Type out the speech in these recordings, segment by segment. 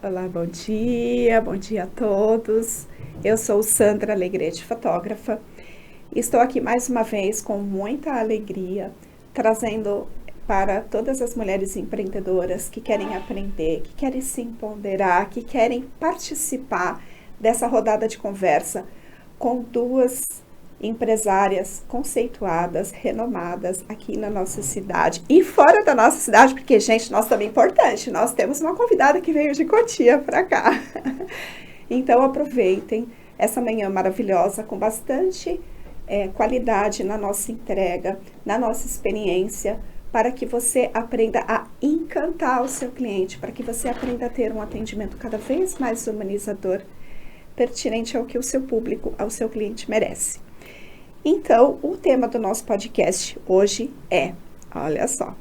Olá, bom dia a todos. Eu sou Sandra Alegrete, fotógrafa. Estou aqui mais uma vez com muita alegria, trazendo para todas as mulheres empreendedoras que querem aprender, que querem se empoderar, que querem participar dessa rodada de conversa com duas empresárias conceituadas, renomadas aqui na nossa cidade e fora da nossa cidade, porque, gente, nós também é importante, nós temos uma convidada que veio de Cotia para cá. Então, aproveitem essa manhã maravilhosa com bastante qualidade na nossa entrega, na nossa experiência, para que você aprenda a encantar o seu cliente, para que você aprenda a ter um atendimento cada vez mais humanizador, pertinente ao que o seu público, ao seu cliente merece. Então, o tema do nosso podcast hoje é, olha só,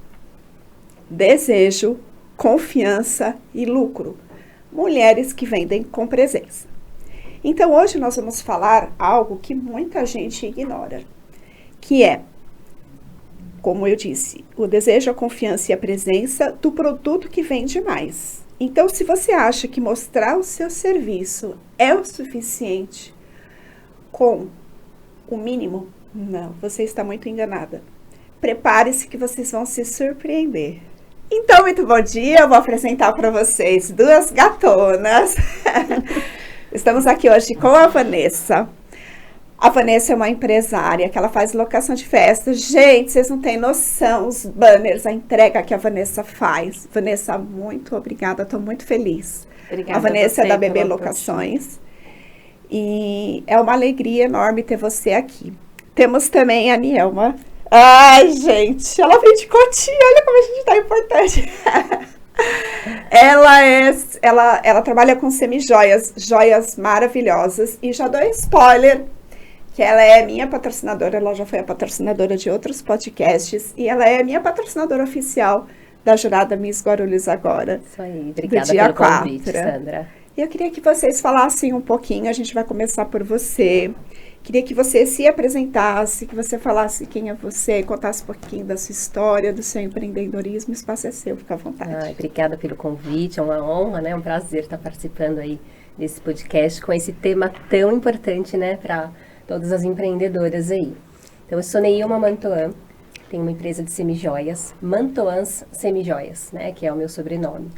desejo, confiança e lucro. Mulheres que vendem com presença. Então, hoje nós vamos falar algo que muita gente ignora, que é, como eu disse, o desejo, a confiança e a presença do produto que vende mais. Então, se você acha que mostrar o seu serviço é o suficiente com o mínimo, não, você está muito enganada. Prepare-se que vocês vão se surpreender. Então, muito bom dia, eu vou apresentar para vocês duas gatonas. Estamos aqui hoje com a Vanessa. A Vanessa é uma empresária que ela faz locação de festas. Gente, vocês não têm noção, os banners, a entrega que a Vanessa faz. Vanessa, muito obrigada, estou muito feliz. Obrigada a Vanessa é da BB Locações. E é uma alegria enorme ter você aqui. Temos também a Nielma. Ai, gente, ela vem de Cotia, olha como a gente tá importante. Ela trabalha com semijoias, joias maravilhosas. E já dou spoiler, que ela é minha patrocinadora, ela já foi a patrocinadora de outros podcasts. E ela é minha patrocinadora oficial da Jurada Miss Guarulhos agora. Isso aí, obrigada pelo convite, Sandra. Eu queria que vocês falassem um pouquinho, a gente vai começar por você. Queria que você se apresentasse, que você falasse quem é você, contasse um pouquinho da sua história, do seu empreendedorismo. O espaço é seu, fica à vontade. Obrigada pelo convite, é uma honra, né? Um prazer estar participando aí desse podcast com esse tema tão importante, né? Para todas as empreendedoras aí. Então, eu sou Neilma Mantoan, tenho uma empresa de semijoias, Mantoans Semijoias, né? Que é o meu sobrenome.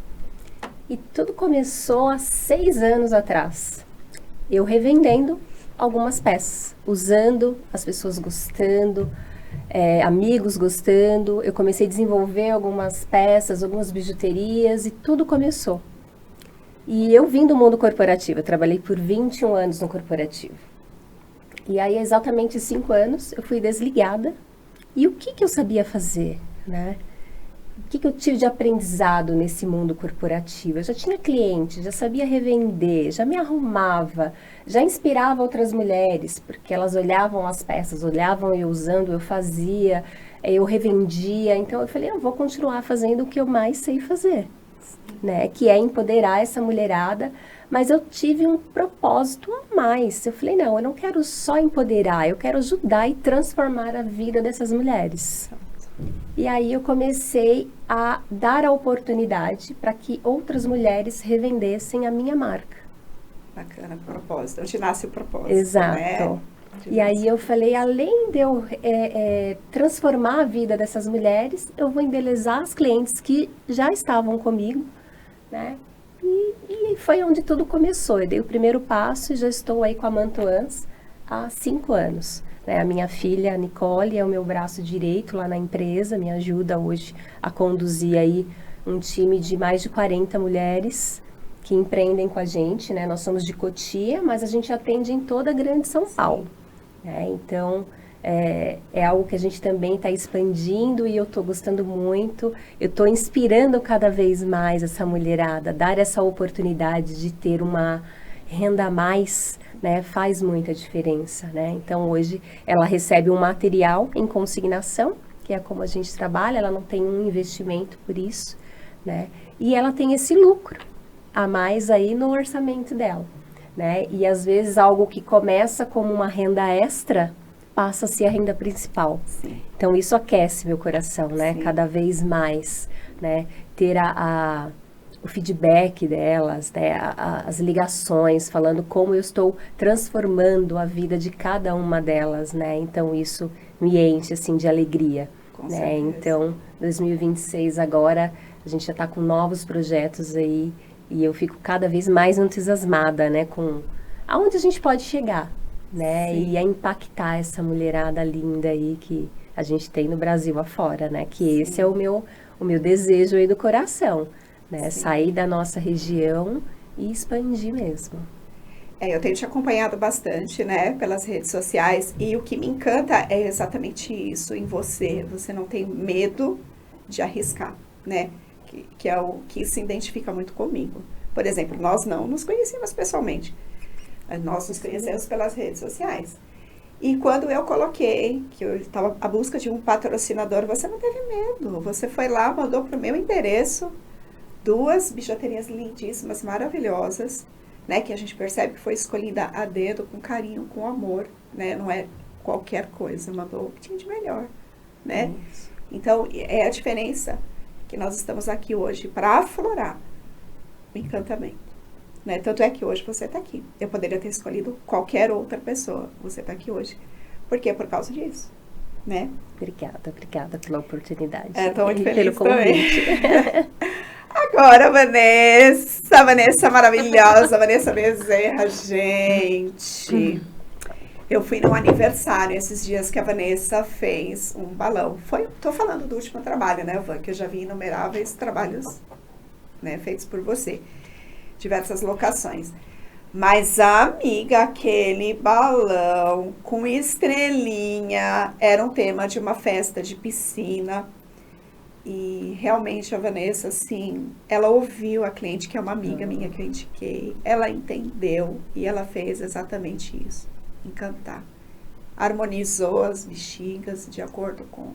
E tudo começou há 6 anos atrás. Eu revendendo algumas peças, usando, as pessoas gostando, amigos gostando. Eu comecei a desenvolver algumas peças, algumas bijuterias e tudo começou. E eu vim do mundo corporativo, eu trabalhei por 21 anos no corporativo. E aí, há exatamente 5 anos, eu fui desligada. E o que eu sabia fazer, né? O que eu tive de aprendizado nesse mundo corporativo? Eu já tinha cliente, já sabia revender, já me arrumava, já inspirava outras mulheres, porque elas olhavam as peças, olhavam eu usando, eu fazia, eu revendia. Então eu falei, eu vou continuar fazendo o que eu mais sei fazer, né? Que é empoderar essa mulherada. Mas eu tive um propósito a mais. Eu falei, não, eu não quero só empoderar, eu quero ajudar e transformar a vida dessas mulheres. E aí eu comecei a dar a oportunidade para que outras mulheres revendessem a minha marca. Bacana, propósito. Onde nasce o propósito. Exato. Né? E aí eu falei, além de eu transformar a vida dessas mulheres, eu vou embelezar as clientes que já estavam comigo, né? E foi onde tudo começou. Eu dei o primeiro passo e já estou aí com a Mantoans há 5 anos. A minha filha, a Nicole, é o meu braço direito lá na empresa, me ajuda hoje a conduzir aí um time de mais de 40 mulheres que empreendem com a gente, né? Nós somos de Cotia, mas a gente atende em toda a grande São Paulo, né? Então, é algo que a gente também está expandindo e eu estou gostando muito. Eu estou inspirando cada vez mais essa mulherada, dar essa oportunidade de ter uma renda a mais, né, faz muita diferença, né? Então, hoje, ela recebe um material em consignação, que é como a gente trabalha, ela não tem um investimento por isso, né? E ela tem esse lucro a mais aí no orçamento dela, né? E, às vezes, algo que começa como uma renda extra passa a ser a renda principal. Sim. Então, isso aquece meu coração, né? Sim. Cada vez mais, né? Ter o feedback delas, né, as ligações, falando como eu estou transformando a vida de cada uma delas, né? Então isso me enche assim de alegria, Com né? certeza. Então 2026 agora a gente já está com novos projetos aí e eu fico cada vez mais entusiasmada, né, com aonde a gente pode chegar, né? Sim. E a impactar essa mulherada linda aí que a gente tem no Brasil afora, né? Que Sim. esse é o meu desejo aí do coração, né? Sim. Sair da nossa região e expandir mesmo. Eu tenho te acompanhado bastante, né, pelas redes sociais, e o que me encanta é exatamente isso em você. Você não tem medo de arriscar, né? Que é o que se identifica muito comigo. Por exemplo, nós não nos conhecíamos pessoalmente. Nós nos conhecemos pelas redes sociais. E quando eu coloquei que eu estava à busca de um patrocinador, você não teve medo. Você foi lá, mandou para o meu endereço 2 bijuterias lindíssimas, maravilhosas, né? Que a gente percebe que foi escolhida a dedo, com carinho, com amor, né? Não é qualquer coisa, mandou o que tinha de melhor, né? Então, é a diferença que nós estamos aqui hoje para aflorar o encantamento. Né? Tanto é que hoje você está aqui. Eu poderia ter escolhido qualquer outra pessoa. Você está aqui hoje. Por quê? Por causa disso. Né? Obrigada pela oportunidade. Estou muito feliz pelo convite. Agora, Vanessa maravilhosa, Vanessa Bezerra, gente. Eu fui num aniversário esses dias que a Vanessa fez um balão. Tô falando do último trabalho, né, Van? Que eu já vi inumeráveis trabalhos, né, feitos por você. Diversas locações. Mas, amiga, aquele balão com estrelinha era um tema de uma festa de piscina. E realmente a Vanessa, assim, ela ouviu a cliente, que é uma amiga minha que eu indiquei, ela entendeu e ela fez exatamente isso, encantar. Harmonizou as bexigas de acordo com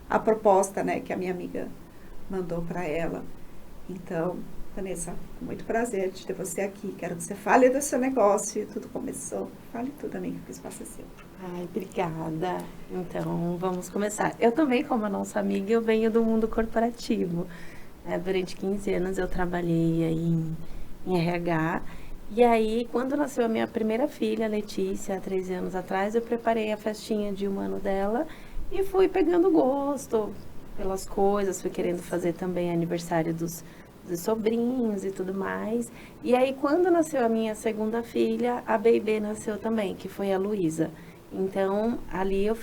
a proposta, né, que a minha amiga mandou para ela. Então, Vanessa, com muito prazer de ter você aqui. Quero que você fale do seu negócio, tudo começou. Fale tudo, amiga, que o espaço é seu. Ai, obrigada. Então, vamos começar. Eu também, como a nossa amiga, eu venho do mundo corporativo. Durante 15 anos eu trabalhei aí em RH. E aí, quando nasceu a minha primeira filha, Letícia, há 13 anos atrás, eu preparei a festinha de 1 ano dela e fui pegando gosto pelas coisas, fui querendo fazer também aniversário dos sobrinhos e tudo mais. E aí, quando nasceu a minha segunda filha, a Baby nasceu também, que foi a Luísa. Então, ali eu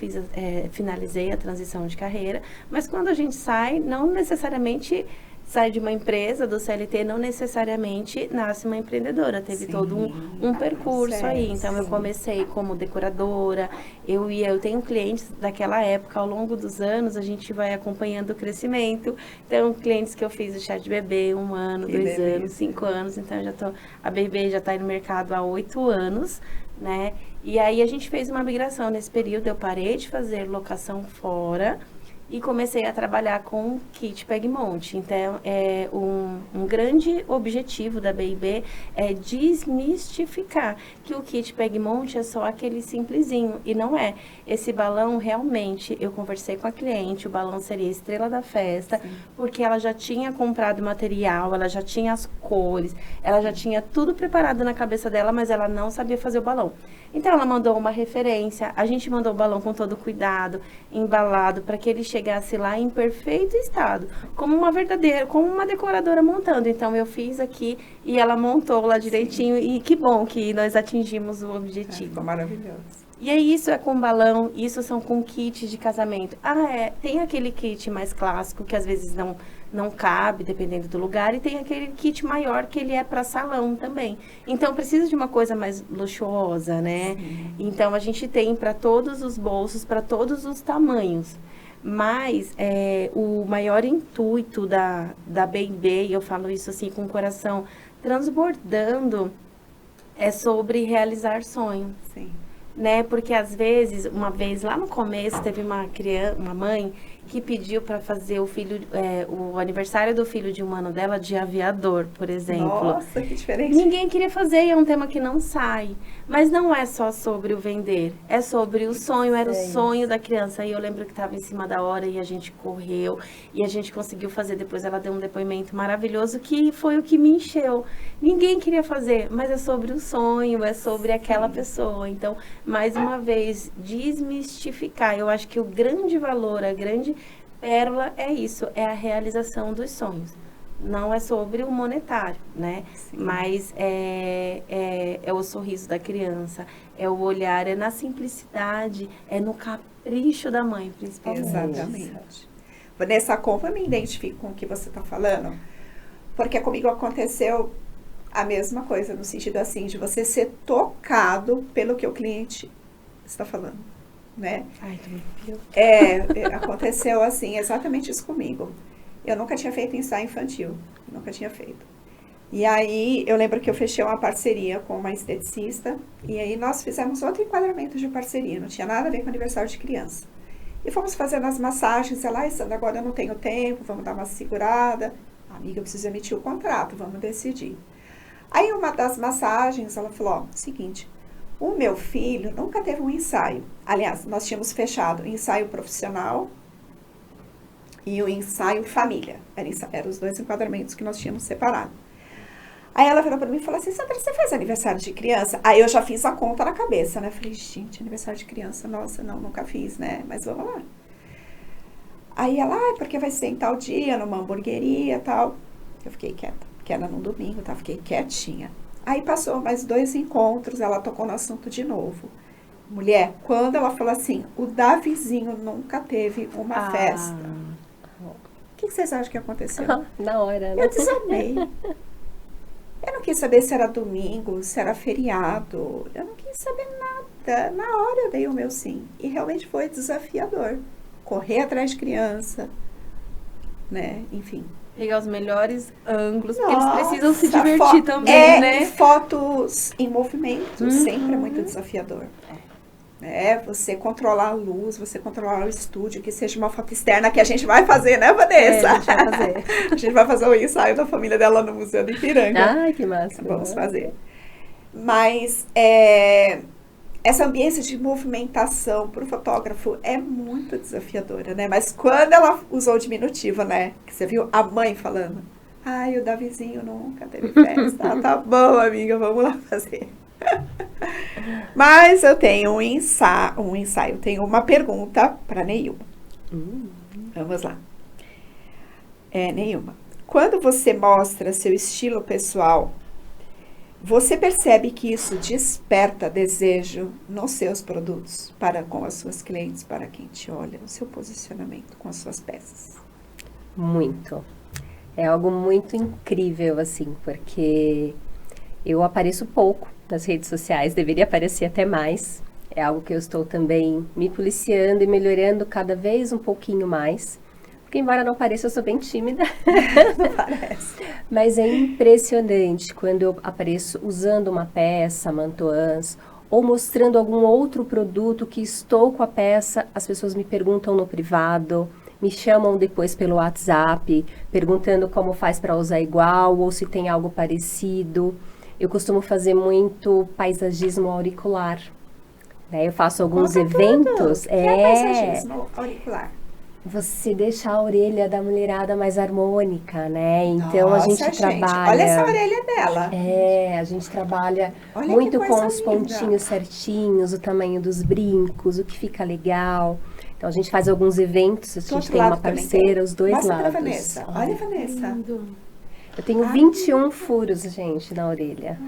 finalizei a transição de carreira. Mas quando a gente sai, não necessariamente sai de uma empresa, do CLT, não necessariamente nasce uma empreendedora. Teve todo um percurso aí. Então, eu comecei como decoradora. Eu tenho clientes daquela época, ao longo dos anos, a gente vai acompanhando o crescimento. Então, clientes que eu fiz o chá de bebê, 1 ano, 2 anos, 5 anos. Então, a Bebê já está no mercado há 8 anos, né? E aí, a gente fez uma migração. Nesse período, eu parei de fazer locação fora e comecei a trabalhar com kit Pegmonte. Então, um grande objetivo da B&B é desmistificar que o kit Pegmonte é só aquele simplesinho, e não é. Esse balão, realmente, eu conversei com a cliente, o balão seria a estrela da festa, porque ela já tinha comprado o material, ela já tinha as cores, ela já tinha tudo preparado na cabeça dela, mas ela não sabia fazer o balão. Então, ela mandou uma referência, a gente mandou o balão com todo cuidado, embalado, para que ele chegasse lá em perfeito estado, como uma decoradora montando. Então, eu fiz aqui e ela montou lá direitinho. E que bom que nós atingimos o objetivo. Ficou maravilhoso. E aí, isso é com balão, isso são com kits de casamento. Tem aquele kit mais clássico, que às vezes não cabe, dependendo do lugar, e tem aquele kit maior, que ele é para salão também. Então, precisa de uma coisa mais luxuosa, né? Então, a gente tem para todos os bolsos, para todos os tamanhos. Mas o maior intuito da B&B, e eu falo isso assim com o coração transbordando, é sobre realizar sonho. Sim. Né? Porque às vezes, uma vez lá no começo, teve uma mãe que pediu para fazer o aniversário do filho de um mano dela de aviador, por exemplo. Nossa, que diferente. Ninguém queria fazer, e é um tema que não sai. Mas não é só sobre o vender, é sobre o sonho, era o sonho da criança. E eu lembro que estava em cima da hora e a gente correu, e a gente conseguiu fazer. Depois ela deu um depoimento maravilhoso, que foi o que me encheu. Ninguém queria fazer, mas é sobre o sonho, é sobre aquela pessoa. Então, mais uma vez, desmistificar. Eu acho que o grande valor, a grande pérola é isso, é a realização dos sonhos. Não é sobre o monetário, né? Sim. Mas é o sorriso da criança, é o olhar, é na simplicidade, é no capricho da mãe, principalmente. Exatamente. Nessa compra, eu me identifico com o que você está falando, porque comigo aconteceu a mesma coisa, no sentido assim, de você ser tocado pelo que o cliente está falando, né? Ai, aconteceu assim, exatamente isso comigo. Eu nunca tinha feito ensaio infantil, nunca tinha feito. E aí, eu lembro que eu fechei uma parceria com uma esteticista, e aí nós fizemos outro enquadramento de parceria, não tinha nada a ver com aniversário de criança. E fomos fazendo as massagens, ela, Sandra, agora eu não tenho tempo, vamos dar uma segurada. Amiga, eu preciso emitir o contrato, vamos decidir. Aí, uma das massagens, ela falou, ó, seguinte, o meu filho nunca teve um ensaio. Aliás, nós tínhamos fechado o ensaio profissional e o ensaio família. Eram os dois enquadramentos que nós tínhamos separado. Aí ela virou para mim e falou assim, Sandra, você faz aniversário de criança? Aí eu já fiz a conta na cabeça, né? Falei, gente, aniversário de criança, nossa, não, nunca fiz, né? Mas vamos lá. Aí ela, porque vai ser em tal dia, numa hamburgueria e tal. Eu fiquei quieta, porque era num domingo, tá? Fiquei quietinha. Aí passou mais 2 encontros, ela tocou no assunto de novo. Mulher, quando ela falou assim, o Davizinho nunca teve uma festa. O que vocês acham que aconteceu? Na hora, né? Eu desarmei. Eu não quis saber se era domingo, se era feriado. Eu não quis saber nada. Na hora eu dei o meu sim. E realmente foi desafiador. Correr atrás de criança, né? Enfim. Pegar os melhores ângulos, porque eles precisam se divertir também, né? Fotos em movimento sempre é muito desafiador. Você controlar a luz, você controlar o estúdio, que seja uma foto externa, que a gente vai fazer, né, Vanessa? A gente vai fazer. A gente vai fazer o ensaio da família dela no Museu do Ipiranga. Ai, que massa. Vamos fazer. Mas essa ambiência de movimentação para o fotógrafo é muito desafiadora, né? Mas quando ela usou o diminutivo, né? Que você viu a mãe falando, ai, o Davizinho nunca teve festa. Tá bom, amiga, vamos lá fazer. Mas eu tenho um ensaio, tenho uma pergunta para Neilma. Vamos lá. Neilma, quando você mostra seu estilo pessoal, você percebe que isso desperta desejo nos seus produtos, com as suas clientes, para quem te olha, no seu posicionamento com as suas peças? Muito. É algo muito incrível, assim, porque eu apareço pouco nas redes sociais, deveria aparecer até mais. É algo que eu estou também me policiando e melhorando cada vez um pouquinho mais. Porque embora não pareça, eu sou bem tímida. Não parece. Mas é impressionante quando eu apareço usando uma peça, mantoãs, ou mostrando algum outro produto que estou com a peça, as pessoas me perguntam no privado, me chamam depois pelo WhatsApp, perguntando como faz para usar igual, ou se tem algo parecido. Eu costumo fazer muito paisagismo auricular. Eu faço alguns eventos. O que é paisagismo auricular? Você deixa a orelha da mulherada mais harmônica, né? Então, Nossa, a gente trabalha... Olha essa orelha dela. A gente trabalha olha muito com os linda. pontinhos certinhos, o tamanho dos brincos, o que fica legal. Então, a gente faz alguns eventos, a gente tem uma parceira, os dois Mostra lados. Pra Vanessa. Olha, Vanessa. Lindo. Eu tenho 21 furos, gente, na orelha.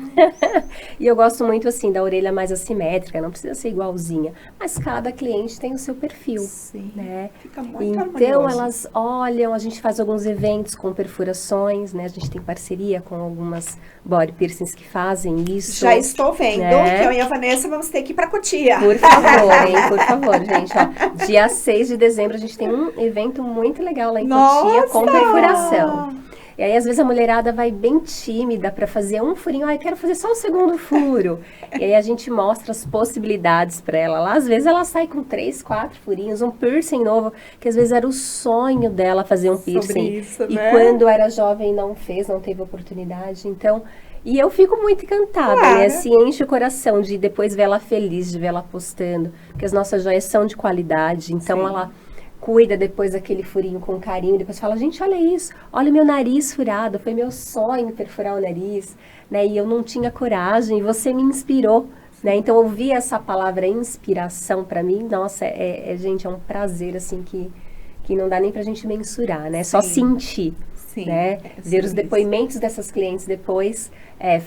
E eu gosto muito, assim, da orelha mais assimétrica, não precisa ser igualzinha. Mas cada cliente tem o seu perfil, Sim, né? Fica muito então, harmonioso. elas olham, a gente faz alguns eventos com perfurações, né? A gente tem parceria com algumas body piercings que fazem isso. Já estou vendo né? que eu e a Vanessa vamos ter que ir para Cotia. Por favor, hein? Por favor, gente. Ó, dia 6 de dezembro a gente tem um evento muito legal lá em Cotia com perfuração. E aí, às vezes, a mulherada vai bem tímida para fazer um furinho. Ai, quero fazer só o segundo furo. E aí, a gente mostra as possibilidades para ela. Lá, às vezes, ela sai com 3, 4 furinhos, um piercing novo, que às vezes era o sonho dela fazer um piercing. Sobre isso, e né? quando era jovem, não fez, não teve oportunidade. Então, e eu fico muito encantada, Claro. né? Se enche o coração de depois ver ela feliz, de ver ela postando. Porque as nossas joias são de qualidade. Então, Sim. ela cuida depois daquele furinho com carinho, depois fala, gente, olha isso, olha meu nariz furado, foi meu sonho perfurar o nariz, né, e eu não tinha coragem, você me inspirou, né, então ouvir essa palavra inspiração para mim, nossa, gente, é um prazer, assim, que não dá nem pra gente mensurar, né, só sentir. Sim, Né? Ver os depoimentos dessas clientes depois,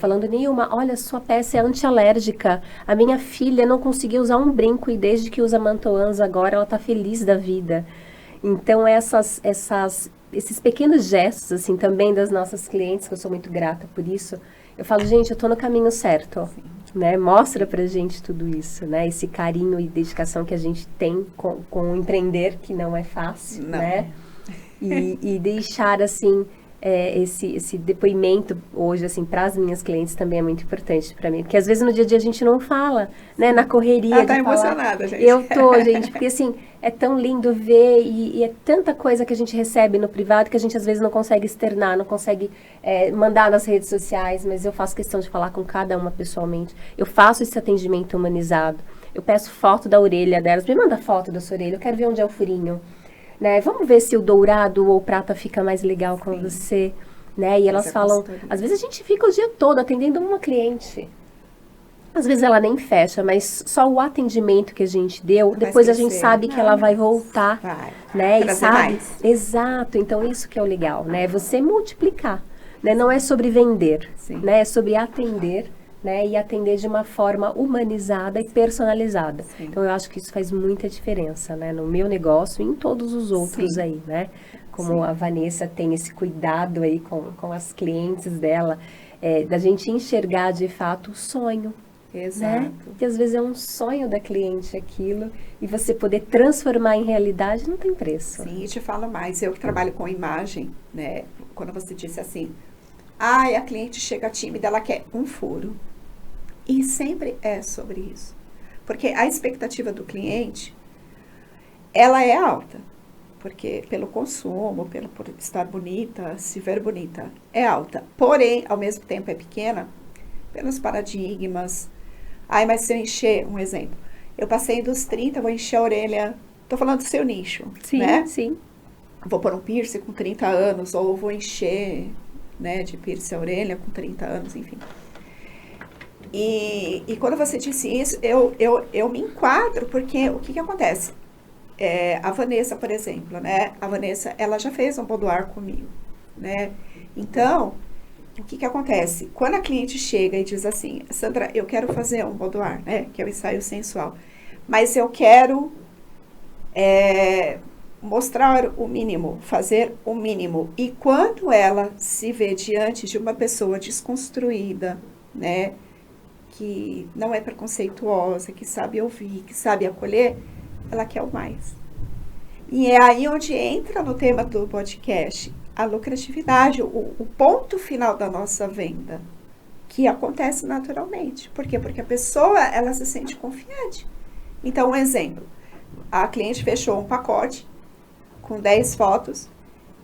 falando, Nilma, olha, sua peça é antialérgica. A minha filha não conseguiu usar um brinco e desde que usa mantoans agora ela tá feliz da vida. Então, esses pequenos gestos, assim, também das nossas clientes, que eu sou muito grata por isso, eu falo, gente, eu tô no caminho certo. Né? Mostra pra gente tudo isso, né? Esse carinho e dedicação que a gente tem com o empreender, que não é fácil, Não. né? E deixar, assim, esse depoimento hoje, assim, para as minhas clientes também é muito importante para mim. Porque às vezes no dia a dia a gente não fala, né? Na correria Ela tá de falar. emocionada, gente. Eu tô, gente, porque assim, é tão lindo ver e é tanta coisa que a gente recebe no privado que a gente às vezes não consegue externar, não consegue mandar nas redes sociais, mas eu faço questão de falar com cada uma pessoalmente. Eu faço esse atendimento humanizado. Eu peço foto da orelha delas. Me manda foto da sua orelha, eu quero ver onde é o furinho. Né? Vamos ver se o dourado ou o prata fica mais legal com você, né? E elas falam, às vezes a gente fica o dia todo atendendo uma cliente. Às vezes ela nem fecha, mas só o atendimento que a gente deu, depois a gente sabe que ela vai voltar, né? E sabe? Mais. Exato, então isso que é o legal, né? Você multiplicar, né? Não é sobre vender, né? É sobre atender, né, e atender de uma forma humanizada e personalizada. Sim. Então, eu acho que isso faz muita diferença, né, no meu negócio e em todos os outros aí, né? Como a Vanessa tem esse cuidado aí com as clientes dela, da gente enxergar de fato o sonho. Exato. Né? Que às vezes é um sonho da cliente aquilo, e você poder transformar em realidade não tem preço. Sim, e te falo mais, eu que trabalho com imagem, né, quando você disse assim, a cliente chega tímida, ela quer um furo. E sempre é sobre isso. Porque a expectativa do cliente, ela é alta. Porque pelo consumo, por estar bonita, se ver bonita, é alta. Porém, ao mesmo tempo é pequena, pelos paradigmas. Mas se eu encher, um exemplo, eu passei dos 30, vou encher a orelha, tô falando do seu nicho, né? Sim. Vou pôr um piercing com 30 anos, ou vou encher, né, de piercing a orelha com 30 anos, enfim. E quando você disse isso, eu me enquadro, porque o que acontece? A Vanessa, por exemplo, né? A Vanessa, ela já fez um boudoir comigo, né? Então, o que acontece? Quando a cliente chega e diz assim, Sandra, eu quero fazer um boudoir, né? Que é o ensaio sensual, mas eu quero mostrar o mínimo, fazer o mínimo. E quando ela se vê diante de uma pessoa desconstruída, né? Que não é preconceituosa, que sabe ouvir, que sabe acolher, ela quer o mais. E é aí onde entra no tema do podcast a lucratividade, o ponto final da nossa venda, que acontece naturalmente. Por quê? Porque a pessoa, ela se sente confiante. Então, um exemplo, a cliente fechou um pacote com 10 fotos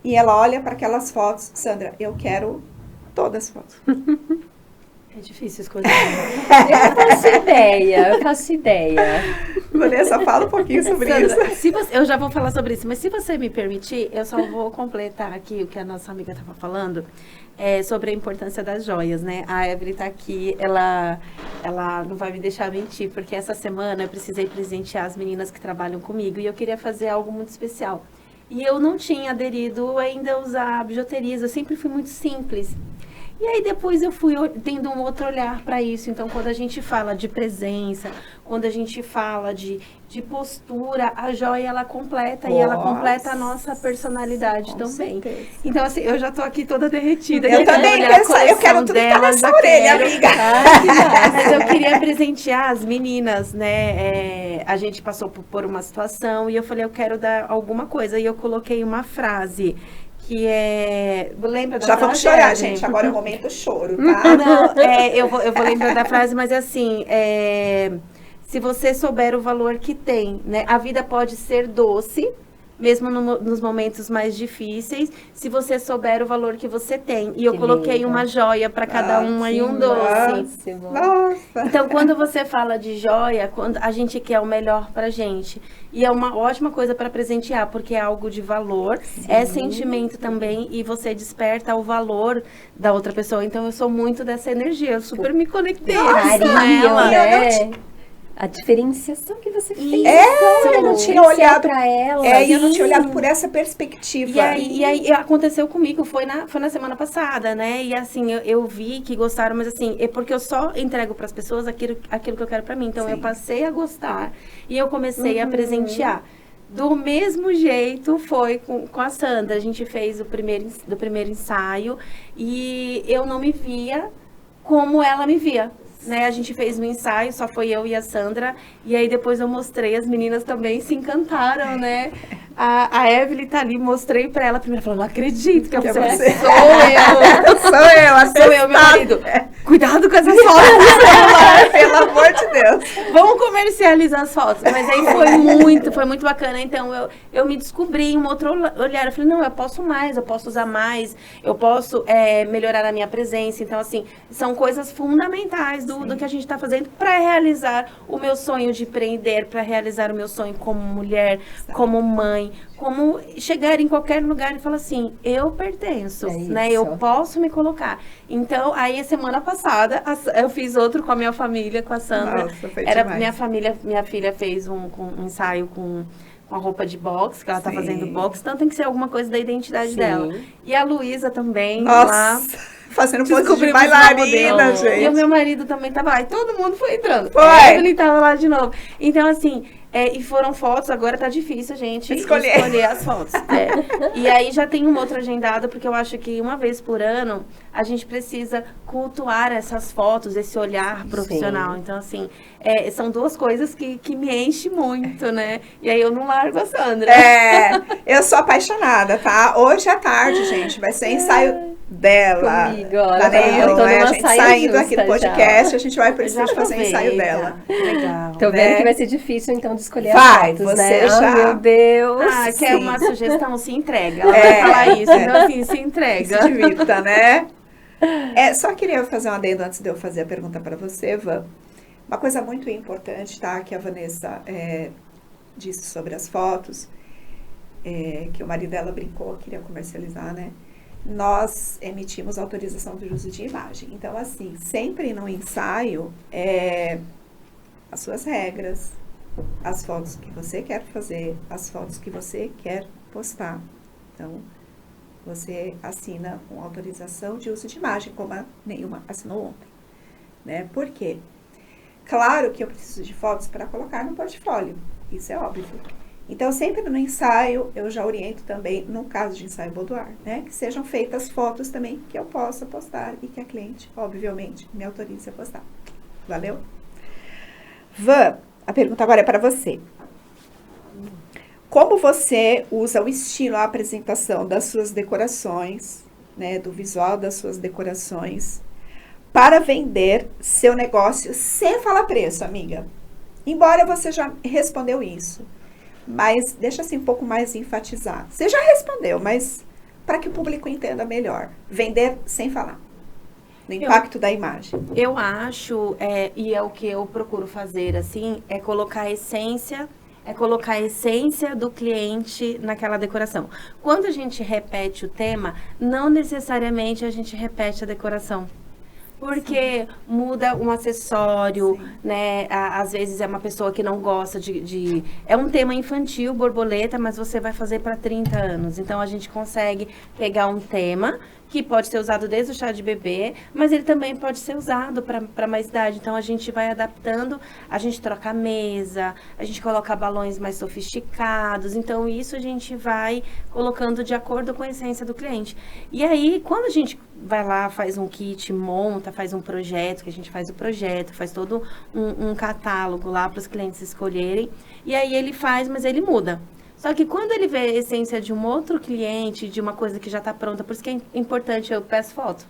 e ela olha para aquelas fotos, Sandra, eu quero todas as fotos. É difícil escolher. Eu faço ideia. Vanessa, fala um pouquinho sobre Sandra, isso. eu já vou falar sobre isso, mas se você me permitir, eu só vou completar aqui o que a nossa amiga estava falando, sobre a importância das joias, né? A Evelyn está aqui, ela não vai me deixar mentir, porque essa semana eu precisei presentear as meninas que trabalham comigo e eu queria fazer algo muito especial. E eu não tinha aderido ainda a usar bijuterias, eu sempre fui muito simples. E aí depois eu fui tendo um outro olhar para isso. Então, quando a gente fala de presença, quando a gente fala de postura, a joia, ela completa. E ela completa a nossa personalidade também. Certeza. Então, assim, eu já tô aqui toda derretida. Eu também, eu quero tudo que tá nessa orelha, amiga. Mas eu queria presentear as meninas, né? A gente passou por uma situação e eu falei, eu quero dar alguma coisa. E eu coloquei uma frase que é... Lembra da Já frase? vamos chorar, gente. Agora é o momento choro, tá? Não, eu vou lembrar da frase, mas é assim, se você souber o valor que tem, né? A vida pode ser doce, mesmo nos momentos mais difíceis, se você souber o valor que você tem. E eu Que coloquei lindo. uma joia para cada uma e um doce. Nossa. Então, quando você fala de joia, quando a gente quer o melhor pra gente. E é uma ótima coisa para presentear, porque é algo de valor, é sentimento também, e você desperta o valor da outra pessoa. Então, eu sou muito dessa energia, eu super me conectei com Carinho, ela. né? A diferenciação que você fez. Eu não tinha olhado para ela. e eu não tinha olhado por essa perspectiva. E aí aconteceu comigo, foi na semana passada, né? E assim, eu vi que gostaram, mas assim, é porque eu só entrego para as pessoas aquilo que eu quero para mim. Então, eu passei a gostar e eu comecei a presentear. Do mesmo jeito foi com a Sandra. A gente fez do primeiro ensaio e eu não me via como ela me via. Né, a gente fez um ensaio, só foi eu e a Sandra, e aí depois eu mostrei, as meninas também se encantaram, né? A Evelyn tá ali, mostrei pra ela, primeiro falou, não acredito que é você. você. Sou eu. Sou eu, meu marido. Cuidado com essas fotos do celular. Pelo amor de Deus. Vamos comercializar as fotos. Mas aí foi muito bacana. Então, eu me descobri em um outro olhar. Eu falei, não, eu posso mais, eu posso usar mais, eu posso melhorar a minha presença. Então, assim, são coisas fundamentais do que a gente está fazendo para realizar o meu sonho de empreender, para realizar o meu sonho como mulher, como mãe, como chegar em qualquer lugar e falar assim, eu pertenço, né? Eu posso me colocar. Então, aí semana passada, eu fiz outro com a minha família, com a Sandra. Nossa, foi Era demais. minha filha fez um ensaio com a roupa de boxe, que ela tá fazendo boxe, então tem que ser alguma coisa da identidade dela. E a Luísa também, lá. Fazendo pose de bailarina, gente. E o meu marido também tava lá, e todo mundo foi entrando. Foi. A Evelyn tava lá de novo. Então, assim, e foram fotos, agora tá difícil, gente, escolher as fotos. E aí já tem um outro agendado, porque eu acho que uma vez por ano, a gente precisa cultuar essas fotos, esse olhar profissional. Sim. Então, assim, são duas coisas que me enchem muito, né? E aí eu não largo a Sandra. Eu sou apaixonada, tá? Hoje à tarde, gente, vai ser ensaio dela. Comigo, da Neil, né? A gente saindo aqui do podcast, a gente vai precisar fazer ensaio dela. Legal. Tô vendo que vai ser difícil, então, de escolher as fotos, você né? já... meu Deus. Quer uma sugestão? Se entrega. Ela vai falar isso, então assim, se entrega. Se divirta, né? Só queria fazer um adendo antes de eu fazer a pergunta para você, Van. Uma coisa muito importante, tá? Que a Vanessa disse sobre as fotos, que o marido dela brincou, queria comercializar, né? Nós emitimos autorização de uso de imagem. Então, assim, sempre no ensaio, as suas regras, as fotos que você quer fazer, as fotos que você quer postar. Então, você assina com autorização de uso de imagem, como a Neilma assinou ontem. Né? Por quê? Claro que eu preciso de fotos para colocar no portfólio, isso é óbvio. Então, sempre no ensaio, eu já oriento também, no caso de ensaio boudoir, né? Que sejam feitas fotos também que eu possa postar e que a cliente, obviamente, me autorize a postar. Valeu? Van, a pergunta agora é para você. Como você usa o estilo, a apresentação das suas decorações, né? Do visual das suas decorações, para vender seu negócio sem falar preço, amiga? Embora você já respondeu isso. Mas deixa assim um pouco mais enfatizado. Você já respondeu, mas para que o público entenda melhor. Vender sem falar. No impacto da imagem. Eu acho, e é o que eu procuro fazer, assim, é colocar a essência do cliente naquela decoração. Quando a gente repete o tema, não necessariamente a gente repete a decoração. Porque muda um acessório, né? Às vezes é uma pessoa que não gosta de... É um tema infantil, borboleta, mas você vai fazer para 30 anos. Então, a gente consegue pegar um tema que pode ser usado desde o chá de bebê, mas ele também pode ser usado para mais idade. Então, a gente vai adaptando, a gente troca a mesa, a gente coloca balões mais sofisticados. Então, isso a gente vai colocando de acordo com a essência do cliente. E aí, quando a gente vai lá, faz um kit, monta, faz um projeto, que a gente faz o projeto, faz todo um catálogo lá para os clientes escolherem. E aí, ele faz, mas ele muda. Só que quando ele vê a essência de um outro cliente, de uma coisa que já está pronta, por isso que é importante, eu peço foto.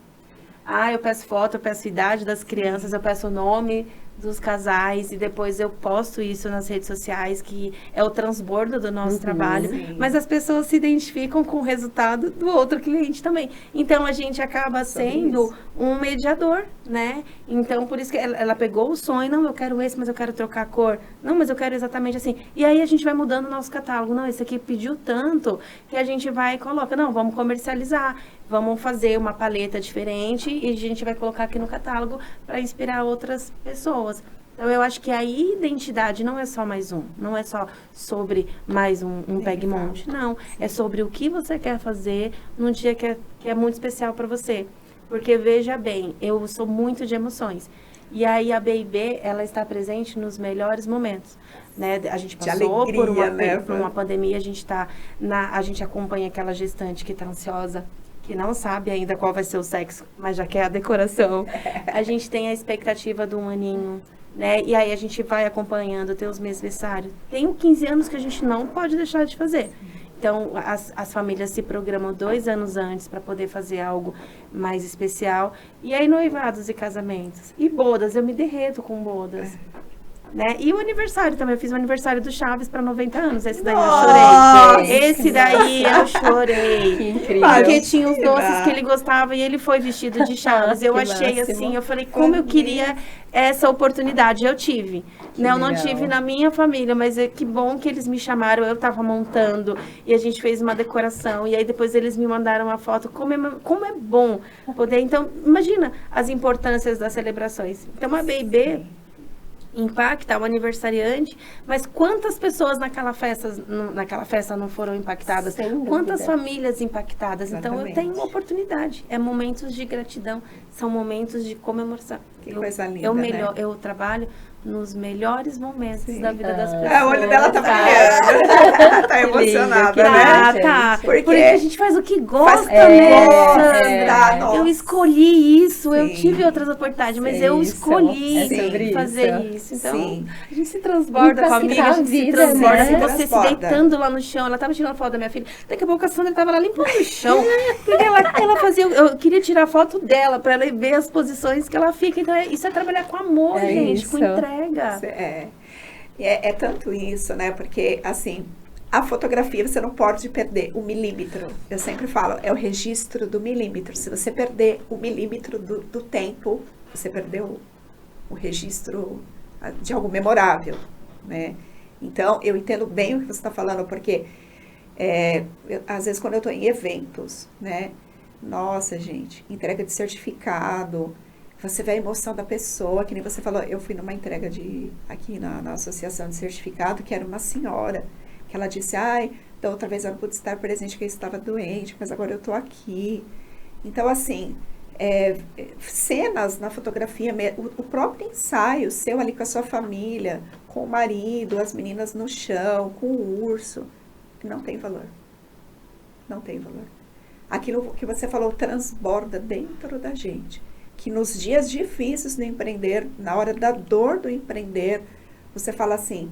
Eu peço foto, eu peço idade das crianças, eu peço o nome dos casais e depois eu posto isso nas redes sociais, que é o transbordo do nosso trabalho. Sim. Mas as pessoas se identificam com o resultado do outro cliente também. Então, a gente acaba sendo um mediador, né? Então, por isso que ela pegou o sonho, não, eu quero esse, mas eu quero trocar a cor. Não, mas eu quero exatamente assim. E aí, a gente vai mudando o nosso catálogo. Não, esse aqui pediu tanto que a gente vai e coloca. Não, vamos comercializar. Vamos fazer uma paleta diferente e a gente vai colocar aqui no catálogo para inspirar outras pessoas. Então, eu acho que a identidade não é só mais um. Não é só sobre mais um Pegmont. Não, é sobre o que você quer fazer num dia que é muito especial para você. Porque, veja bem, eu sou muito de emoções. E aí, a B&B, ela está presente nos melhores momentos. Né? A gente passou alegria, por uma pandemia, a gente acompanha aquela gestante que está ansiosa, que não sabe ainda qual vai ser o sexo, mas já quer a decoração. A gente tem a expectativa do 1 aninho, né? E aí a gente vai acompanhando, tem os mêsversários. Tem 15 anos que a gente não pode deixar de fazer. Então, as famílias se programam 2 anos antes para poder fazer algo mais especial. E aí, noivados e casamentos. E bodas, eu me derreto com bodas. Né? E o aniversário também, eu fiz o aniversário do Chaves para 90 anos, esse daí eu chorei. Esse daí eu chorei. Que incrível. Porque tinha os doces que ele gostava e ele foi vestido de Chaves. Eu achei máximo. assim, eu falei, como eu queria essa oportunidade. Eu tive. Né? Eu não tive na minha família, mas que bom que eles me chamaram, eu estava montando e a gente fez uma decoração. E aí depois eles me mandaram uma foto. Como é bom poder. Então, imagina as importâncias das celebrações. Então, a B&B impacta o aniversariante, mas quantas pessoas naquela festa não foram impactadas? Quantas famílias impactadas? Exatamente. Então, eu tenho uma oportunidade. É momentos de gratidão, são momentos de comemoração. Que coisa linda, né? Eu trabalho nos melhores momentos da vida das pessoas. O olho dela tá brilhando. Tá emocionada, né? Tá. Porque a gente faz o que gosta, Eu escolhi isso, eu tive outras oportunidades, mas eu escolhi fazer isso. Então, a gente se transborda com a amiga, a gente se transborda. Né? Você se deitando lá no chão, ela tava tirando foto da minha filha. Daqui a pouco a Sandra tava lá limpando o chão. Porque ela fazia, eu queria tirar foto dela, pra ela ver as posições que ela fica. Então, isso é trabalhar com amor, gente, com entrega. É tanto isso, né? Porque, assim, a fotografia você não pode perder o milímetro. Eu sempre falo, é o registro do milímetro. Se você perder o milímetro do tempo, você perdeu o registro de algo memorável, né? Então, eu entendo bem o que você está falando, porque às vezes quando eu estou em eventos, né? Nossa, gente, entrega de certificado, você vê a emoção da pessoa, que nem você falou, eu fui numa entrega aqui na associação de certificado, que era uma senhora, que ela disse, da outra vez eu não pude estar presente porque eu estava doente, mas agora eu estou aqui. Então, assim, cenas na fotografia, o próprio ensaio seu ali com a sua família, com o marido, as meninas no chão, com o urso, não tem valor. Não tem valor. Aquilo que você falou transborda dentro da gente. Que nos dias difíceis do empreender, na hora da dor do empreender, você fala assim,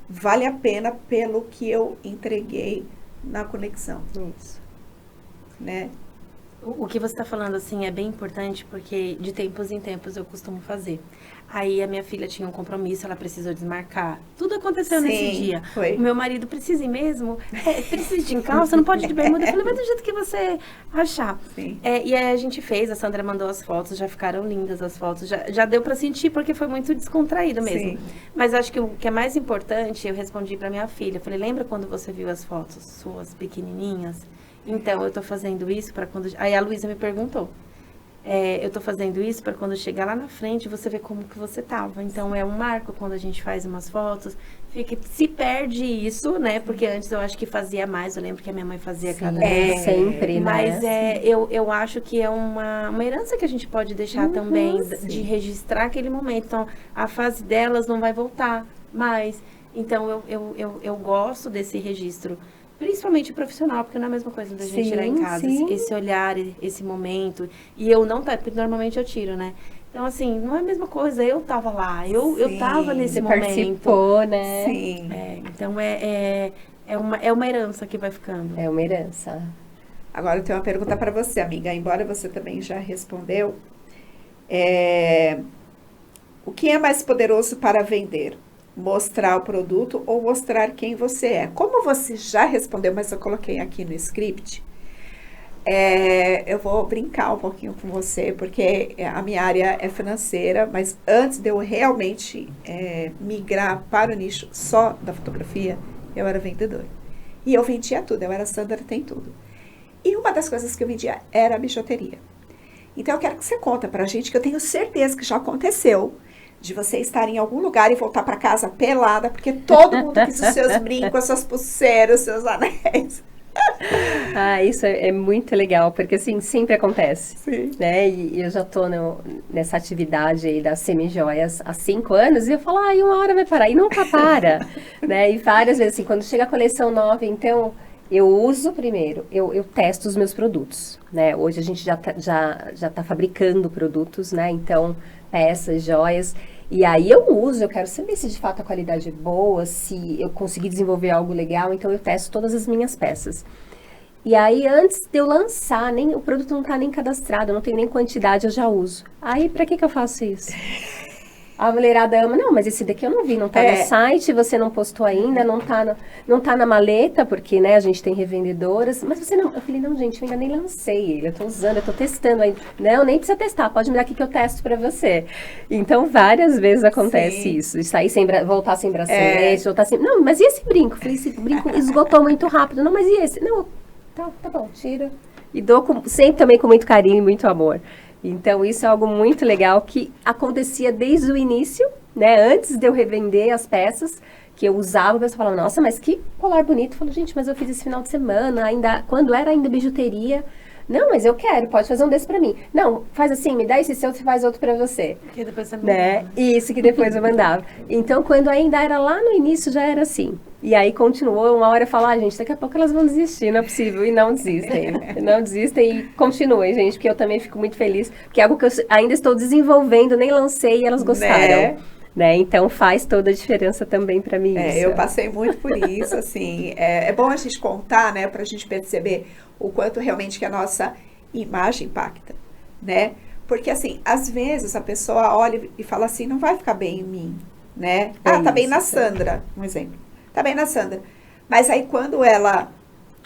vale a pena pelo que eu entreguei na conexão. Isso. Né? O que você está falando, assim, é bem importante, porque de tempos em tempos eu costumo fazer. Aí a minha filha tinha um compromisso, ela precisou desmarcar. Tudo aconteceu nesse dia. Foi. O meu marido precisa ir mesmo? Precisa de calça, não pode ir de bermuda. Eu falei, mas do jeito que você achar. Sim. E aí a gente fez, a Sandra mandou as fotos, já ficaram lindas as fotos. Já deu para sentir, porque foi muito descontraído mesmo. Sim. Mas acho que o que é mais importante, eu respondi para minha filha. Eu falei, lembra quando você viu as fotos suas pequenininhas? Então, eu tô fazendo isso para quando... Aí a Luísa me perguntou. Eu tô fazendo isso para quando chegar lá na frente, você ver como que você tava. Então, é um marco quando a gente faz umas fotos. Se perde isso, né? Porque antes eu acho que fazia mais. Eu lembro que a minha mãe fazia cada vez. Sempre, Mas né? eu acho que é uma herança que a gente pode deixar também, de registrar aquele momento. Então, a fase delas não vai voltar mais. Então, eu gosto desse registro. Principalmente profissional, porque não é a mesma coisa da gente tirar em casa. Esse olhar, esse momento. E eu não porque normalmente eu tiro, né? Então, assim, não é a mesma coisa. Eu tava lá, eu tava nesse momento. Você participou, né? Sim. Então, É uma herança que vai ficando. É uma herança. Agora eu tenho uma pergunta para você, amiga, embora você também já respondeu. O que é mais poderoso para vender? Mostrar o produto ou mostrar quem você é? Como você já respondeu, mas eu coloquei aqui no script, eu vou brincar um pouquinho com você, porque a minha área é financeira, mas antes de eu realmente migrar para o nicho só da fotografia, eu era vendedora. E eu vendia tudo, eu era Sandra Tem Tudo. E uma das coisas que eu vendia era bijuteria. Então eu quero que você conta pra gente, que eu tenho certeza que já aconteceu, de você estar em algum lugar e voltar para casa pelada, porque todo mundo quis os seus brincos, as suas pulseiras, os seus anéis. Isso é muito legal, porque assim, sempre acontece. Sim. Né? E eu já tô nessa atividade aí das semi-joias há 5 anos, e eu falo, uma hora vai parar, e nunca para. Né? E várias vezes, assim, quando chega a coleção nova, então, eu uso primeiro, eu testo os meus produtos, né? Hoje a gente já tá fabricando produtos, né? Então, peças, joias, e aí eu uso, eu quero saber se de fato a qualidade é boa, se eu consegui desenvolver algo legal, então eu testo todas as minhas peças. E aí, antes de eu lançar, o produto não tá nem cadastrado, não tem nem quantidade, eu já uso. Aí, pra que eu faço isso? A mulherada ama, não, mas esse daqui eu não vi, não tá no site, você não postou ainda, não tá na maleta, porque, né, a gente tem revendedoras, mas você não, eu falei, não, gente, eu ainda nem lancei ele, eu tô usando, eu tô testando ainda. Não, nem precisa testar, pode me dar aqui que eu testo pra você. Então, várias vezes acontece isso, e sair voltar sem bracelete, voltar sem, não, mas e esse brinco? Eu falei, esse brinco esgotou muito rápido, não, mas e esse? Não, tá bom, tira. E dou sempre também com muito carinho e muito amor. Então, isso é algo muito legal que acontecia desde o início, né? Antes de eu revender as peças que eu usava, o pessoal falava, nossa, mas que colar bonito. Eu falo, gente, mas eu fiz esse final de semana, quando era ainda bijuteria. Não, mas eu quero, pode fazer um desse pra mim. Não, faz assim, me dá esse seu, você faz outro pra você. Que depois você né? Isso que depois eu mandava. Então, quando ainda era lá no início, já era assim. E aí continuou, uma hora eu falo, gente, daqui a pouco elas vão desistir, não é possível. E não desistem. Não desistem e continuem, gente, porque eu também fico muito feliz. Porque é algo que eu ainda estou desenvolvendo, nem lancei e elas gostaram. Né? Então faz toda a diferença também para mim. Eu passei muito por isso, assim. É bom a gente contar, né, pra gente perceber o quanto realmente que a nossa imagem impacta, né? Porque, assim, às vezes a pessoa olha e fala assim, não vai ficar bem em mim, né? Tá bem na Sandra, um exemplo. Tá bem na Sandra. Mas aí quando ela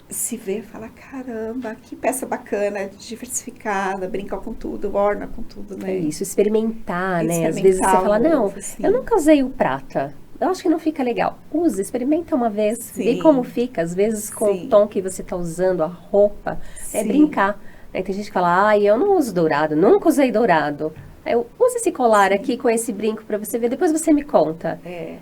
se vê, fala, caramba, que peça bacana, diversificada, brinca com tudo, orna com tudo, né? É isso, experimentar, né? Às vezes você fala, não, assim. Eu nunca usei o prata. Eu acho que não fica legal. Usa, experimenta uma vez, vê como fica. Às vezes com o tom que você tá usando, a roupa, é brincar. Né? Tem gente que fala, eu não uso dourado, nunca usei dourado. Eu uso esse colar aqui com esse brinco para você ver, depois você me conta.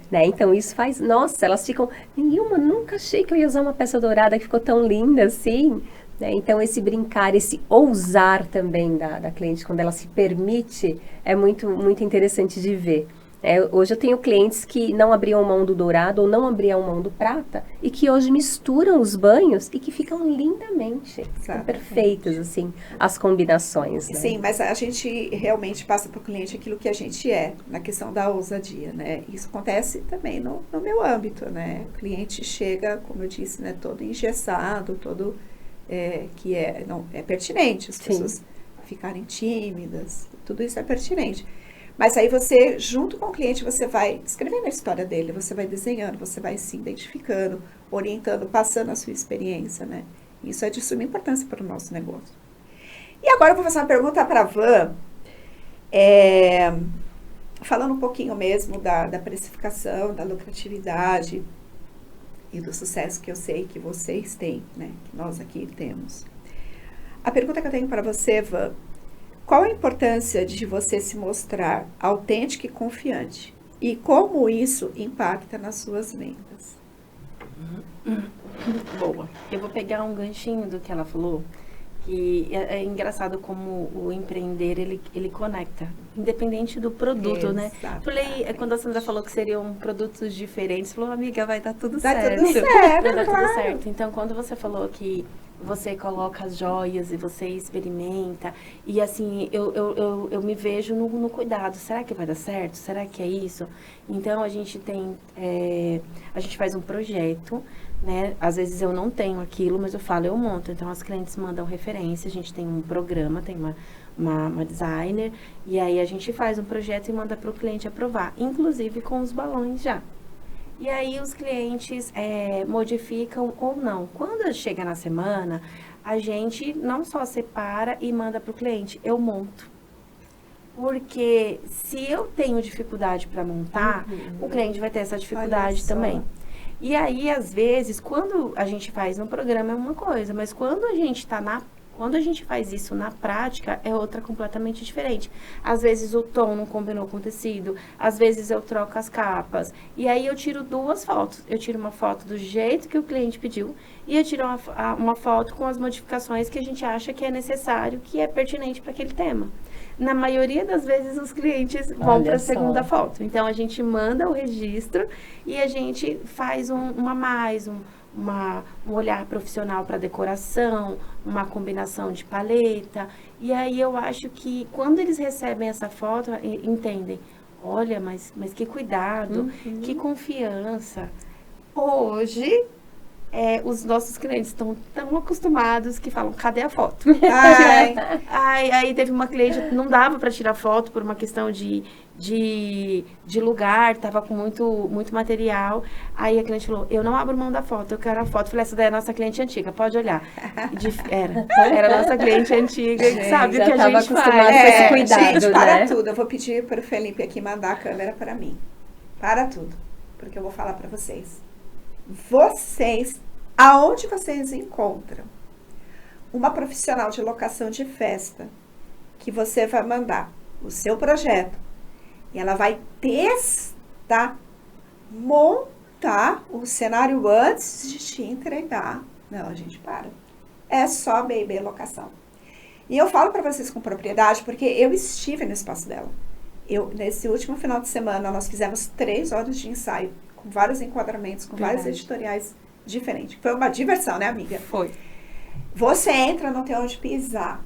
Né? Então isso faz, nossa, elas ficam, nunca achei que eu ia usar uma peça dourada que ficou tão linda assim. Né? Então esse brincar, esse ousar também da cliente, quando ela se permite, é muito, muito interessante de ver. Hoje eu tenho clientes que não abriam mão do dourado ou não abriam mão do prata e que hoje misturam os banhos e que ficam lindamente, ficam perfeitas, assim, as combinações. Né? Sim, mas a gente realmente passa para o cliente aquilo que a gente é, na questão da ousadia, né? Isso acontece também no meu âmbito, né? O cliente chega, como eu disse, né, todo engessado, todo que não é pertinente, as pessoas ficarem tímidas, tudo isso é pertinente. Mas aí você, junto com o cliente, você vai escrevendo a história dele, você vai desenhando, você vai se identificando, orientando, passando a sua experiência, né? Isso é de suma importância para o nosso negócio. E agora eu vou fazer uma pergunta para a Van, falando um pouquinho mesmo da precificação, da lucratividade e do sucesso que eu sei que vocês têm, né? Que nós aqui temos. A pergunta que eu tenho para você, Van, qual a importância de você se mostrar autêntica e confiante? E como isso impacta nas suas vendas? Boa. Eu vou pegar um ganchinho do que ela falou, que é engraçado como o empreender, ele conecta, independente do produto, né? Falei, quando a Sandra falou que seriam produtos diferentes, falou, amiga, vai dar tudo certo. Tudo certo, vai dar tudo certo. Então, quando você falou que você coloca as joias e você experimenta. E assim, eu me vejo no cuidado. Será que vai dar certo? Será que é isso? Então, a gente a gente faz um projeto, né? Às vezes eu não tenho aquilo, mas eu falo, eu monto. Então, as clientes mandam referência, a gente tem um programa, tem uma designer, e aí a gente faz um projeto e manda para o cliente aprovar, inclusive com os balões já. E aí os clientes modificam ou não. Quando chega na semana, a gente não só separa e manda para o cliente, eu monto. Porque se eu tenho dificuldade para montar, o cliente vai ter essa dificuldade também. E aí, às vezes, quando a gente faz no programa é uma coisa, mas quando a gente quando a gente faz isso na prática, é outra completamente diferente. Às vezes o tom não combinou com o tecido, às vezes eu troco as capas. E aí eu tiro 2 fotos. Eu tiro uma foto do jeito que o cliente pediu e eu tiro uma foto com as modificações que a gente acha que é necessário, que é pertinente para aquele tema. Na maioria das vezes, os clientes vão para a segunda foto. Então, a gente manda o registro e a gente faz um olhar profissional para decoração, uma combinação de paleta. E aí, eu acho que quando eles recebem essa foto, entendem. Olha, mas que cuidado, que confiança. Hoje... os nossos clientes estão tão acostumados que falam, cadê a foto? Aí teve uma cliente, não dava para tirar foto por uma questão de lugar, tava com muito material. Aí a cliente falou, eu não abro mão da foto, eu quero a foto. Eu falei, essa daí é a nossa cliente antiga, pode olhar. Era a nossa cliente antiga, que sabe o que a gente faz. Com esse cuidado, gente, para né? tudo. Eu vou pedir para o Felipe aqui mandar a câmera para mim. Para tudo. Porque eu vou falar para vocês. Aonde vocês encontram uma profissional de locação de festa que você vai mandar o seu projeto e ela vai montar o cenário antes de te entregar. Não, gente, para. É só B&B locação. E eu falo para vocês com propriedade porque eu estive no espaço dela. Nesse último final de semana, nós fizemos 3 horas de ensaio com vários enquadramentos, com vários editoriais diferentes. Foi uma diversão, né, amiga? Foi. Você entra, não tem onde pisar.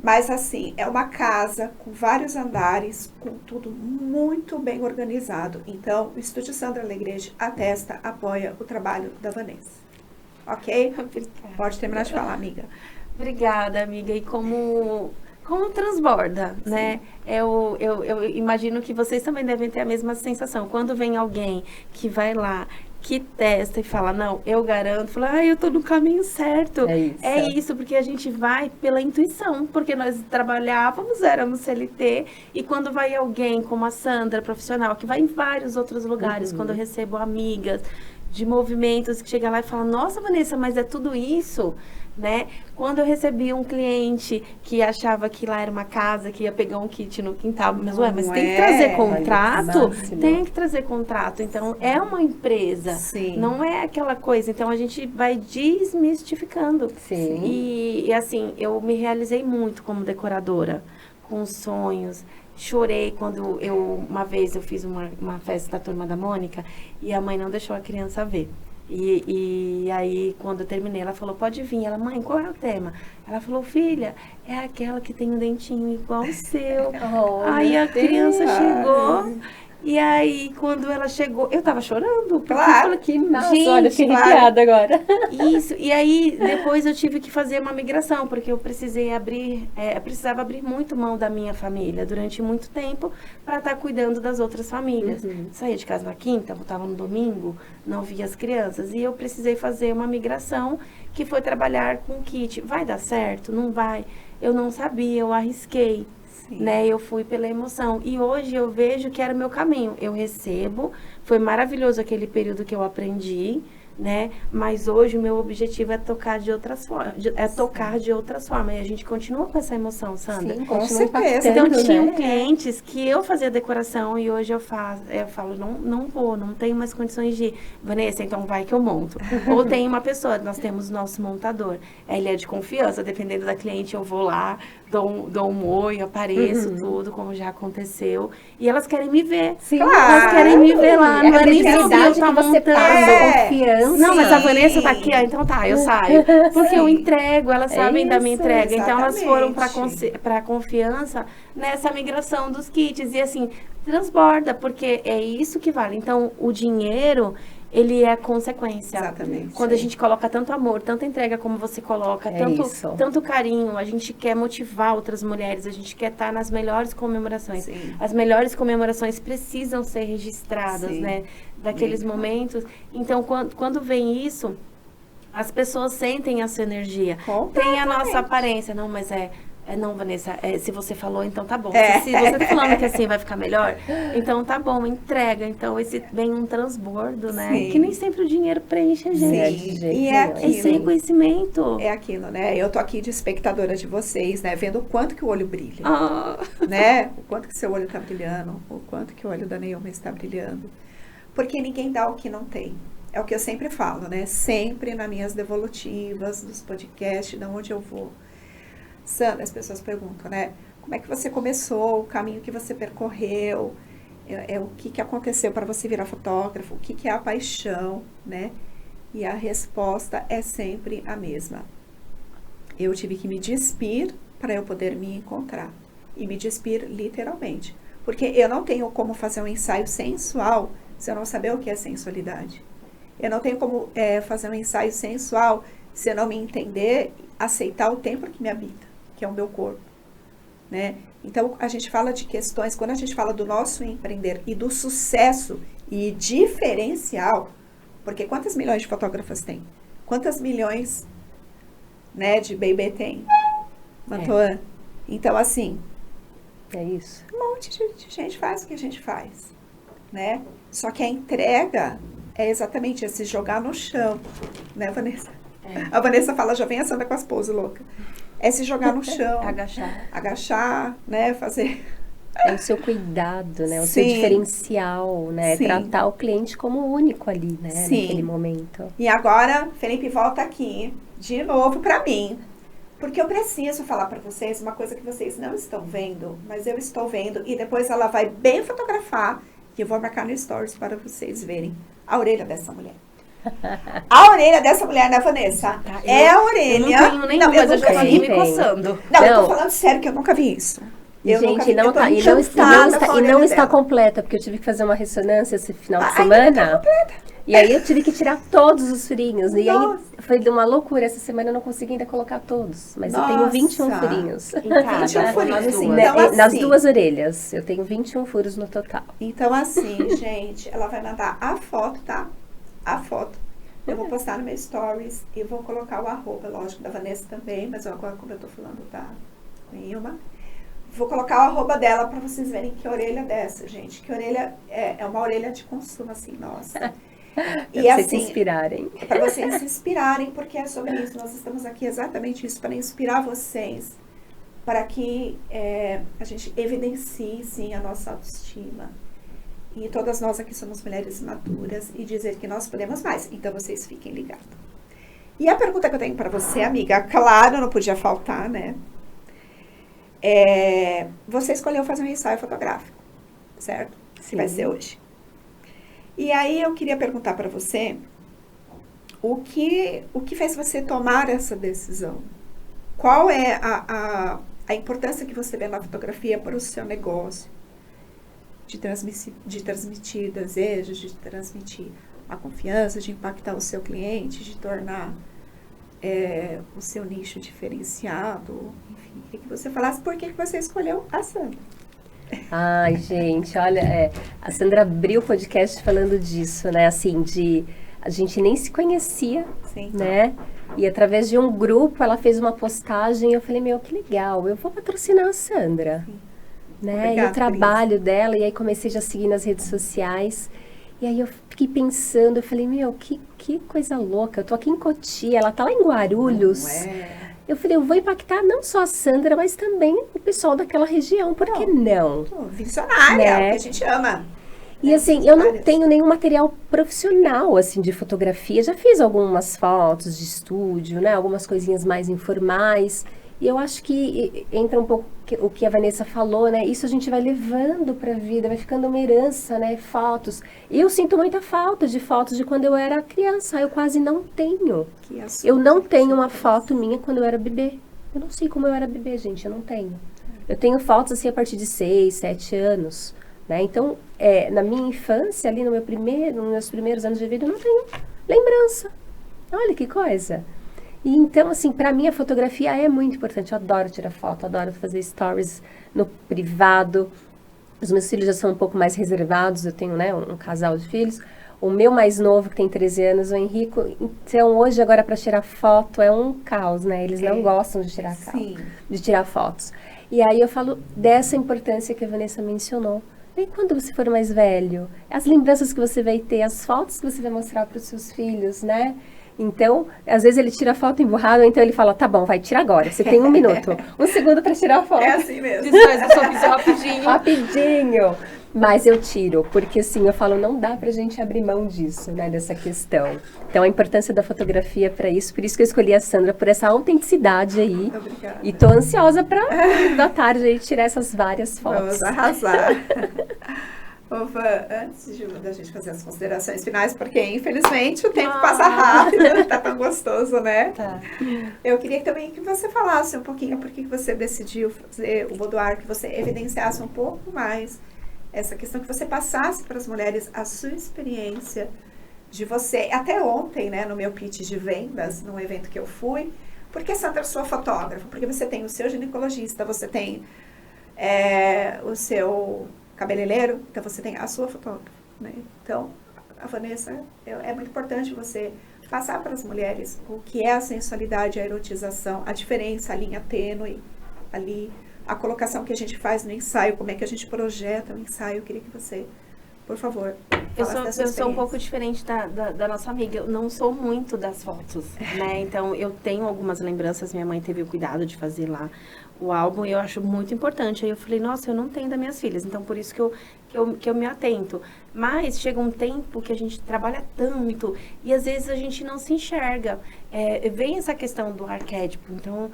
Mas, assim, é uma casa com vários andares, com tudo muito bem organizado. Então, o Estúdio Sandra Alegrete atesta, apoia o trabalho da Vanessa. Ok? Obrigada. Pode terminar de falar, amiga. Obrigada, amiga. E como transborda, né? Eu imagino que vocês também devem ter a mesma sensação. Quando vem alguém que vai lá, que testa e fala, não, eu garanto, fala, eu tô no caminho certo. É isso, porque a gente vai pela intuição, porque nós trabalhávamos, éramos CLT, e quando vai alguém como a Sandra, profissional, que vai em vários outros lugares, quando eu recebo amigas de movimentos, que chega lá e fala, nossa, Vanessa, mas é tudo isso? Né? Quando eu recebi um cliente que achava que lá era uma casa, que ia pegar um kit no quintal, mas tem que trazer contrato? Tem que trazer contrato. Então, é uma empresa. Sim. Não é aquela coisa. Então, a gente vai desmistificando. Sim. E assim, eu me realizei muito como decoradora, com sonhos. Chorei quando uma vez eu fiz uma festa da Turma da Mônica e a mãe não deixou a criança ver. E aí, quando eu terminei, ela falou, pode vir. Ela, mãe, qual é o tema? Ela falou, filha, é aquela que tem um dentinho igual o seu. Aí a criança chegou. E aí, quando ela chegou, eu tava chorando. Claro. Eu falei, Que massa, olha, fiquei arrepiada agora. Isso, e aí, depois eu tive que fazer uma migração, porque eu precisava abrir muito mão da minha família durante muito tempo para estar cuidando das outras famílias. Saía de casa na quinta, voltava no domingo, não via as crianças. E eu precisei fazer uma migração, que foi trabalhar com kit. Vai dar certo? Não vai? Eu não sabia, eu arrisquei. Né, eu fui pela emoção. E hoje eu vejo que era o meu caminho. Eu recebo, foi maravilhoso aquele período que eu aprendi, né? Mas hoje o meu objetivo é tocar de outras formas. E a gente continua com essa emoção, Sandra. Sim, com certeza. Então, tinham clientes que eu fazia decoração e hoje eu falo, não vou, não tenho mais condições de ir. Vanessa, então vai que eu monto. Ou tem uma pessoa, nós temos o nosso montador. Ele é de confiança, dependendo da cliente, eu vou lá, dou um oi, apareço, tudo, como já aconteceu. E elas querem me ver. Sim, claro. Elas querem me ver lá. Não é nem a sobre eu que tá você montando. passa, confiança, não Não, mas a Sim. Vanessa tá aqui, ó, então tá, eu saio. Porque eu entrego, elas sabem da minha isso, entrega. Então elas foram exatamente. pra confiança nessa migração dos kits. E assim, transborda, porque é isso que vale. Então, o dinheiro, ele é consequência. Exatamente. Quando a gente coloca tanto amor, tanta entrega como você coloca, É isso. tanto carinho, a gente quer motivar outras mulheres, a gente quer estar nas melhores comemorações. Sim. As melhores comemorações precisam ser registradas, Sim. né? Daqueles momentos. Então, quando vem isso, as pessoas sentem essa energia. Tem a nossa aparência. Não, mas não, Vanessa, se você falou, então tá bom. Se você tá falando que assim vai ficar melhor, então tá bom, entrega. Então, vem um transbordo, né? Sim. Que nem sempre o dinheiro preenche a gente. de jeito E é nenhum. É sem aquilo. reconhecimento. É aquilo, né? Eu tô aqui de espectadora de vocês, né? Vendo o quanto que o olho brilha, Ah, né? O quanto que seu olho tá brilhando, o quanto que o olho da Neilma está brilhando. Porque ninguém dá o que não tem. É o que eu sempre falo, né? Sempre nas minhas devolutivas, nos podcasts, de onde eu vou. Sandra, as pessoas perguntam, né? Como é que você começou, o caminho que você percorreu, o que aconteceu para você virar fotógrafo, o que é a paixão, né? E a resposta é sempre a mesma. Eu tive que me despir para eu poder me encontrar. E me despir literalmente. Porque eu não tenho como fazer um ensaio sensual se eu não saber o que é sensualidade. Eu não tenho como fazer um ensaio sensual se eu não me entender, aceitar o tempo que me habita, que é o meu corpo, né? Então, a gente fala de questões, quando a gente fala do nosso empreender e do sucesso e diferencial, porque quantas milhões de fotógrafas tem? Quantas milhões, né, de baby tem? Mantoan? Então, assim, É isso. um monte de gente faz o que a gente faz, né? Só que a entrega é exatamente esse jogar no chão, né, Vanessa? A Vanessa fala, já vem a Sandra com as poses loucas. É se jogar no chão, agachar, né, fazer... É o seu cuidado, né? O seu Sim. diferencial, né? Sim. Tratar o cliente como único ali, né? Sim. Naquele momento. E agora, Felipe, volta aqui, de novo pra mim, porque eu preciso falar pra vocês uma coisa que vocês não estão vendo, mas eu estou vendo, e depois ela vai bem fotografar, e eu vou marcar no Stories para vocês verem a orelha dessa mulher. A orelha dessa mulher, né, Vanessa? Tá, É a orelha. Eu não tenho nenhuma, mas eu já tô nunca aqui vi. me coçando. Não, eu Não. tô falando sério que eu nunca vi isso. Eu nunca vi. Gente, não Eu tô tá, e encantada com a orelha não está dela. completa, porque eu tive que fazer uma ressonância esse final de Ainda não tá semana. completa. E aí eu tive que tirar todos os furinhos. E aí Nossa. foi de uma loucura. Essa semana eu não consegui ainda colocar todos. Mas eu tenho 21 Nossa. furinhos. Em cada, 21 furinhos, nas assim, duas. né? Então, Nas assim- duas orelhas. Eu tenho 21 furos no total. Então, assim, gente, ela vai mandar a foto, tá? A foto. Eu vou postar no meu stories e vou colocar o arroba, lógico, da Vanessa também, mas agora, como eu tô falando da Neilma, vou colocar o arroba dela pra vocês verem que orelha dessa, gente. Que orelha é uma orelha de consumo, assim, nossa. Pra E vocês se assim, inspirarem. para vocês se inspirarem, porque é sobre isso. Nós estamos aqui exatamente isso, para inspirar vocês, para que a gente evidencie, sim, a nossa autoestima. E todas nós aqui somos mulheres maduras e dizer que nós podemos mais. Então, vocês fiquem ligados. E a pergunta que eu tenho para você, amiga, claro, não podia faltar, né? Você escolheu fazer um ensaio fotográfico, certo? Que vai ser hoje. E aí eu queria perguntar para você o que fez você tomar essa decisão? Qual é a importância que você vê na fotografia para o seu negócio? De transmitir desejos, de transmitir a confiança, de impactar o seu cliente, de tornar o seu nicho diferenciado. Enfim, queria que você falasse por que você escolheu a Sandra. Ai, gente, olha, a Sandra abriu o podcast falando disso, né? Assim, a gente nem se conhecia, Sim. né? E através de um grupo, ela fez uma postagem e eu falei, meu, que legal, eu vou patrocinar a Sandra. Sim. Né? Obrigada, E o trabalho dela, e aí comecei já a seguir nas redes sociais. E aí eu fiquei pensando, eu falei, meu, que coisa louca, eu tô aqui em Cotia, ela tá lá em Guarulhos. Eu falei, eu vou impactar não só a Sandra, mas também o pessoal daquela região, por que não? Visionária, Né? que a gente ama. E assim, eu não tenho nenhum material profissional, assim, de fotografia. Já fiz algumas fotos de estúdio, né? Algumas coisinhas mais informais. E eu acho que entra um pouco o que a Vanessa falou, né? Isso a gente vai levando para a vida, vai ficando uma herança, né? Fotos. E eu sinto muita falta de fotos de quando eu era criança. Eu quase não tenho. Eu não tenho uma foto minha quando eu era bebê. Eu não sei como eu era bebê, gente. Eu não tenho. Eu tenho fotos assim a partir de 6, 7 anos, né? Então, na minha infância, ali nos meus primeiros anos de vida, eu não tenho lembrança. Olha que coisa. E então, assim, para mim a fotografia é muito importante. Eu adoro tirar foto, adoro fazer stories no privado. Os meus filhos já são um pouco mais reservados, eu tenho, né, um casal de filhos. O meu mais novo, que tem 13 anos, o Henrico, então hoje agora para tirar foto é um caos, né? Eles não gostam de tirar fotos. E aí eu falo dessa importância que a Vanessa mencionou. E quando você for mais velho, as lembranças que você vai ter, as fotos que você vai mostrar para os seus filhos, né? Então, às vezes ele tira a foto emburrada, então ele fala, tá bom, vai, tira agora. Você tem 1 minuto, 1 segundo para tirar a foto. É assim mesmo. Desfaz o sorriso rapidinho. Rapidinho. Mas eu tiro, porque assim, eu falo, não dá pra gente abrir mão disso, né, dessa questão. Então, a importância da fotografia para isso, por isso que eu escolhi a Sandra, por essa autenticidade aí. Obrigada. E tô ansiosa pra, da tarde, aí, tirar essas várias fotos. Vamos arrasar. Ova, antes da gente fazer as considerações finais, porque infelizmente o tempo passa rápido, tá tão gostoso, né? Tá. Eu queria também que você falasse um pouquinho por que você decidiu fazer o boudoir, que você evidenciasse um pouco mais essa questão, que você passasse para as mulheres a sua experiência de você, até ontem, né, no meu pitch de vendas, num evento que eu fui, porque Sandra, sua fotógrafa, porque você tem o seu ginecologista, você tem o seu cabeleireiro, então você tem a sua fotógrafa, né? Então, a Vanessa, é muito importante você passar para as mulheres o que é a sensualidade, a erotização, a diferença, a linha tênue, ali, a colocação que a gente faz no ensaio, como é que a gente projeta o ensaio. Eu queria que você, por favor, Eu sou um pouco diferente da nossa amiga. Eu não sou muito das fotos, né? Então, eu tenho algumas lembranças. Minha mãe teve o cuidado de fazer lá o álbum e eu acho muito importante. Aí eu falei, nossa, eu não tenho das minhas filhas. Então, por isso que eu me atento. Mas chega um tempo que a gente trabalha tanto e às vezes a gente não se enxerga. Vem essa questão do arquétipo. Então,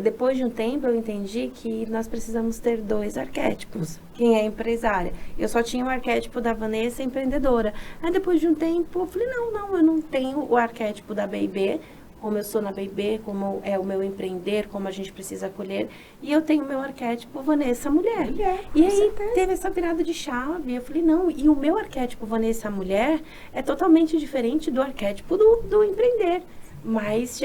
depois de um tempo eu entendi que nós precisamos ter 2 arquétipos. Quem é empresária? Eu só tinha o arquétipo da Vanessa empreendedora. Aí depois de um tempo eu falei, não, eu não tenho o arquétipo da B&B, como eu sou na B&B, como é o meu empreender, como a gente precisa acolher. E eu tenho o meu arquétipo Vanessa Mulher. E aí teve essa virada de chave. Eu falei, não, e o meu arquétipo Vanessa Mulher é totalmente diferente do arquétipo do empreender. Mas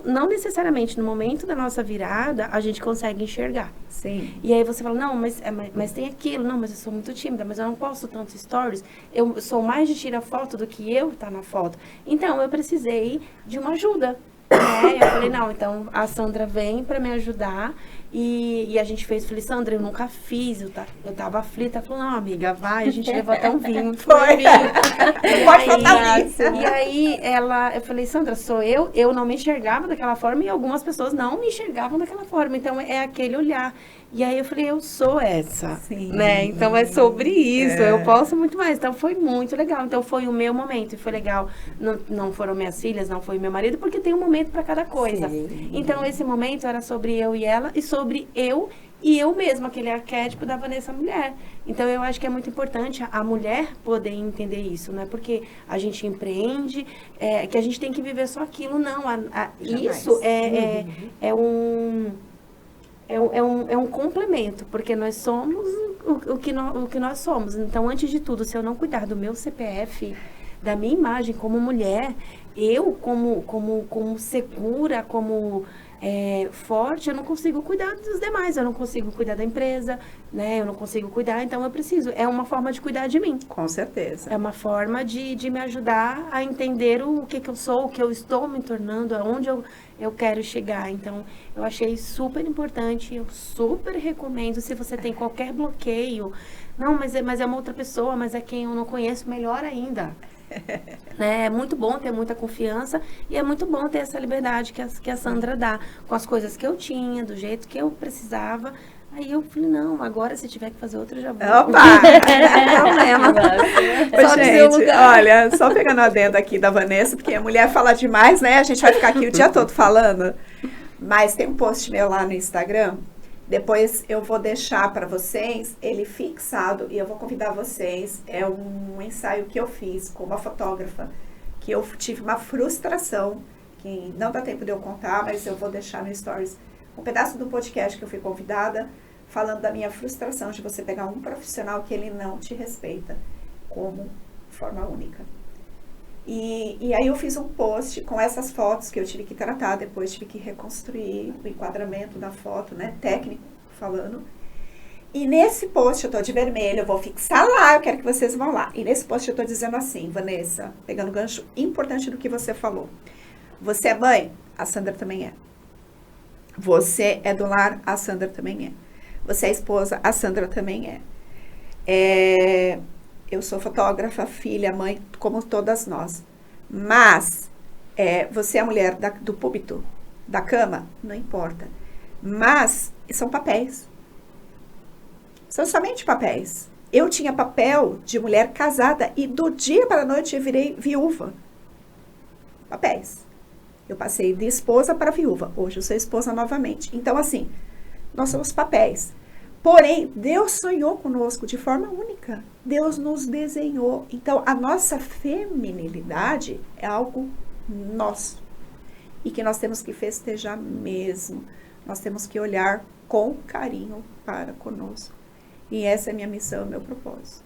não necessariamente no momento da nossa virada a gente consegue enxergar. Sim. E aí você fala, não, mas tem aquilo, não, mas eu sou muito tímida, mas eu não posto tantos stories, eu sou mais de tirar foto do que eu tá na foto. Então, eu precisei de uma ajuda. Né? Eu falei, não, então a Sandra vem para me ajudar. E a gente fez, falei, Sandra, eu nunca fiz, eu tava aflita. Ela falou, não, amiga, vai, a gente levou até um vinho. Foi. Pode faltar vinho. E aí, eu falei, Sandra, sou eu não me enxergava daquela forma e algumas pessoas não me enxergavam daquela forma. Então, é aquele olhar. E aí, eu falei, eu sou essa, Sim. né? Então, é sobre isso, eu posso muito mais. Então, foi muito legal. Então, foi o meu momento e foi legal. Não foram minhas filhas, não foi meu marido, porque tem um momento para cada coisa. Sim. Então, esse momento era sobre eu e ela e sobre eu e eu mesma, aquele arquétipo da Vanessa Mulher. Então, eu acho que é muito importante a mulher poder entender isso, né? Porque a gente empreende, que a gente tem que viver só aquilo. Não, isso é um complemento, porque nós somos o que nós somos. Então, antes de tudo, se eu não cuidar do meu CPF, da minha imagem como mulher, eu como segura, como forte, eu não consigo cuidar dos demais, eu não consigo cuidar da empresa, né? Eu não consigo cuidar, então eu preciso. É uma forma de cuidar de mim. Com certeza. É uma forma de me ajudar a entender o que eu sou, o que eu estou me tornando, aonde eu quero chegar. Então, eu achei super importante, eu super recomendo, se você tem qualquer bloqueio, não, mas é uma outra pessoa, mas é quem eu não conheço, melhor ainda. É muito bom ter muita confiança e é muito bom ter essa liberdade que a Sandra dá, com as coisas que eu tinha, do jeito que eu precisava. Aí eu falei, não, agora se tiver que fazer outra, eu já vou. Opa! Não tem problema. Gente, olha, só pegando a adendo aqui da Vanessa, porque a mulher fala demais, né? A gente vai ficar aqui o dia todo falando. Mas tem um post meu lá no Instagram, depois eu vou deixar para vocês ele fixado e eu vou convidar vocês. É um ensaio que eu fiz com uma fotógrafa, que eu tive uma frustração, que não dá tempo de eu contar, mas eu vou deixar no Stories um pedaço do podcast que eu fui convidada, falando da minha frustração de você pegar um profissional que ele não te respeita como forma única. E aí eu fiz um post com essas fotos que eu tive que tratar, depois tive que reconstruir o enquadramento da foto, né, técnico falando. E nesse post eu tô de vermelho, eu vou fixar lá, eu quero que vocês vão lá. E nesse post eu tô dizendo assim, Vanessa, pegando o gancho importante do que você falou. Você é mãe? A Sandra também é. Você é do lar? A Sandra também é. Você é esposa? A Sandra também é. Eu sou fotógrafa, filha, mãe, como todas nós. Mas, você é a mulher do púlpito, da cama? Não importa. Mas, são papéis. São somente papéis. Eu tinha papel de mulher casada e do dia para a noite eu virei viúva. Papéis. Eu passei de esposa para viúva. Hoje eu sou esposa novamente. Então, assim, nós somos papéis. Porém, Deus sonhou conosco de forma única. Deus nos desenhou. Então, a nossa feminilidade é algo nosso. E que nós temos que festejar mesmo. Nós temos que olhar com carinho para conosco. E essa é a minha missão, o meu propósito.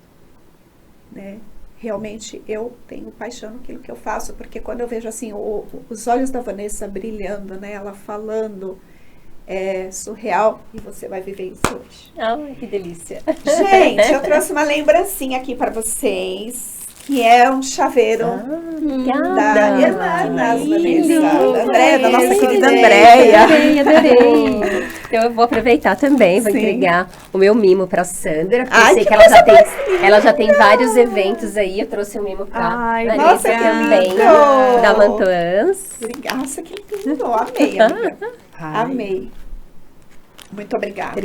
Né? Realmente, eu tenho paixão naquilo que eu faço. Porque quando eu vejo assim, os olhos da Vanessa brilhando, né? Ela falando... É surreal e você vai viver isso hoje. Ai, que delícia. Gente, eu trouxe uma lembrancinha aqui para vocês, que é um chaveiro da irmã das Vanessa, da Andréia, da nossa querida Andréia. Adorei. Então eu vou aproveitar também, vou entregar o meu mimo para Sandra, porque Ai, eu sei que ela já tem vários eventos aí. Eu trouxe um mimo para Vanessa também, da Mantoans. Nossa, que lindo. Amei, amiga. Amei. Muito obrigada.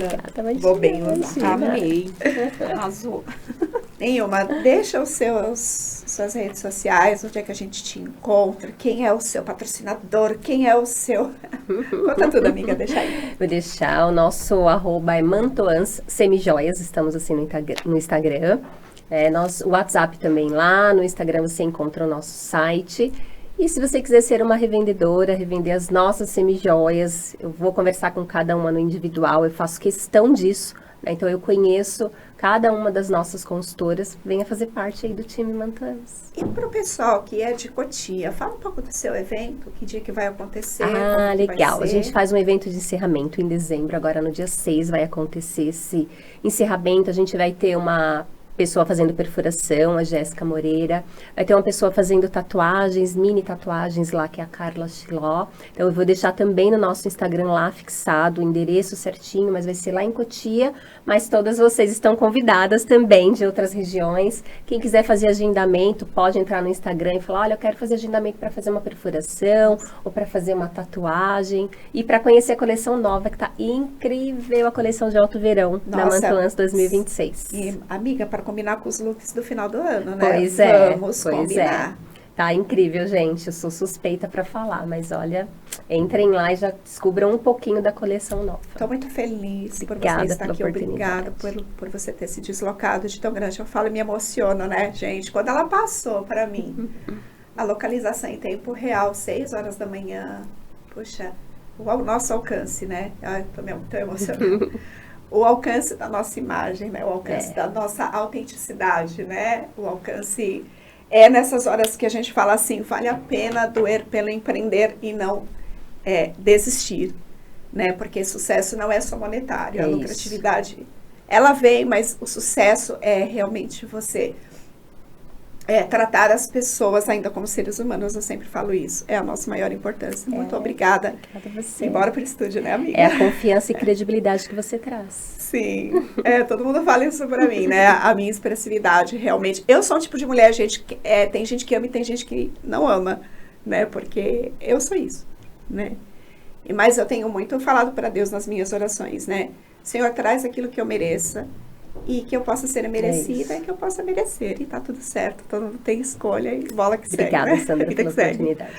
Vou bem usar. Amei. Arrasou. Nenhuma. Deixa suas redes sociais, onde é que a gente te encontra, quem é o seu patrocinador, quem é o seu... Conta tudo, amiga, deixa aí. Vou deixar o nosso @ é Mantoans Semijoias, estamos assim no Instagram. O WhatsApp também lá, no Instagram você encontra o nosso site. E se você quiser ser uma revendedora, revender as nossas semijoias, eu vou conversar com cada uma no individual, eu faço questão disso, né? Então eu conheço cada uma das nossas consultoras, venha fazer parte aí do time Mantoans. E para o pessoal que é de Cotia, fala um pouco do seu evento, que dia que vai acontecer. Ah, legal, a gente faz um evento de encerramento em dezembro, agora no dia 6 vai acontecer esse encerramento, a gente vai ter uma... pessoa fazendo perfuração, a Jéssica Moreira. Vai ter uma pessoa fazendo tatuagens, mini tatuagens lá, que é a Carla Chiló. Então, eu vou deixar também no nosso Instagram lá fixado o endereço certinho, mas vai ser lá em Cotia. Mas todas vocês estão convidadas também de outras regiões. Quem quiser fazer agendamento, pode entrar no Instagram e falar, olha, eu quero fazer agendamento para fazer uma perfuração ou para fazer uma tatuagem. E para conhecer a coleção nova, que tá incrível, a coleção de alto verão da Mantoans 2026. E, amiga, para combinar com os looks do final do ano, né? Pois é. Vamos combinar. Tá incrível, gente. Eu sou suspeita para falar, mas olha, entrem lá e já descubram um pouquinho da coleção nova. Estou muito feliz por você estar aqui. Obrigada por você ter se deslocado de tão grande. Eu falo e me emociono, né, gente? Quando ela passou para mim, a localização em tempo real, 6 horas da manhã, puxa, o nosso alcance, né? Ai, tô emocionada. O alcance da nossa imagem, né? O alcance da nossa autenticidade, né? O alcance é nessas horas que a gente fala assim, vale a pena doer pelo empreender e não desistir, né? Porque sucesso não é só monetário, a lucratividade, ela vem, mas o sucesso é realmente você tratar as pessoas ainda como seres humanos, eu sempre falo isso, é a nossa maior importância. Muito obrigada. Obrigada a você. Embora para o estúdio, né, amiga? É a confiança e credibilidade que você traz. Sim, todo mundo fala isso pra mim, né? A minha expressividade, realmente. Eu sou um tipo de mulher, gente, tem gente que ama e tem gente que não ama, né? Porque eu sou isso, né? Mas eu tenho muito falado para Deus nas minhas orações, né? Senhor, traz aquilo que eu mereça e que eu possa ser merecida e que eu possa merecer. E tá tudo certo, todo mundo tem escolha e bola que segue. Obrigada, né? Sandra, pela oportunidade.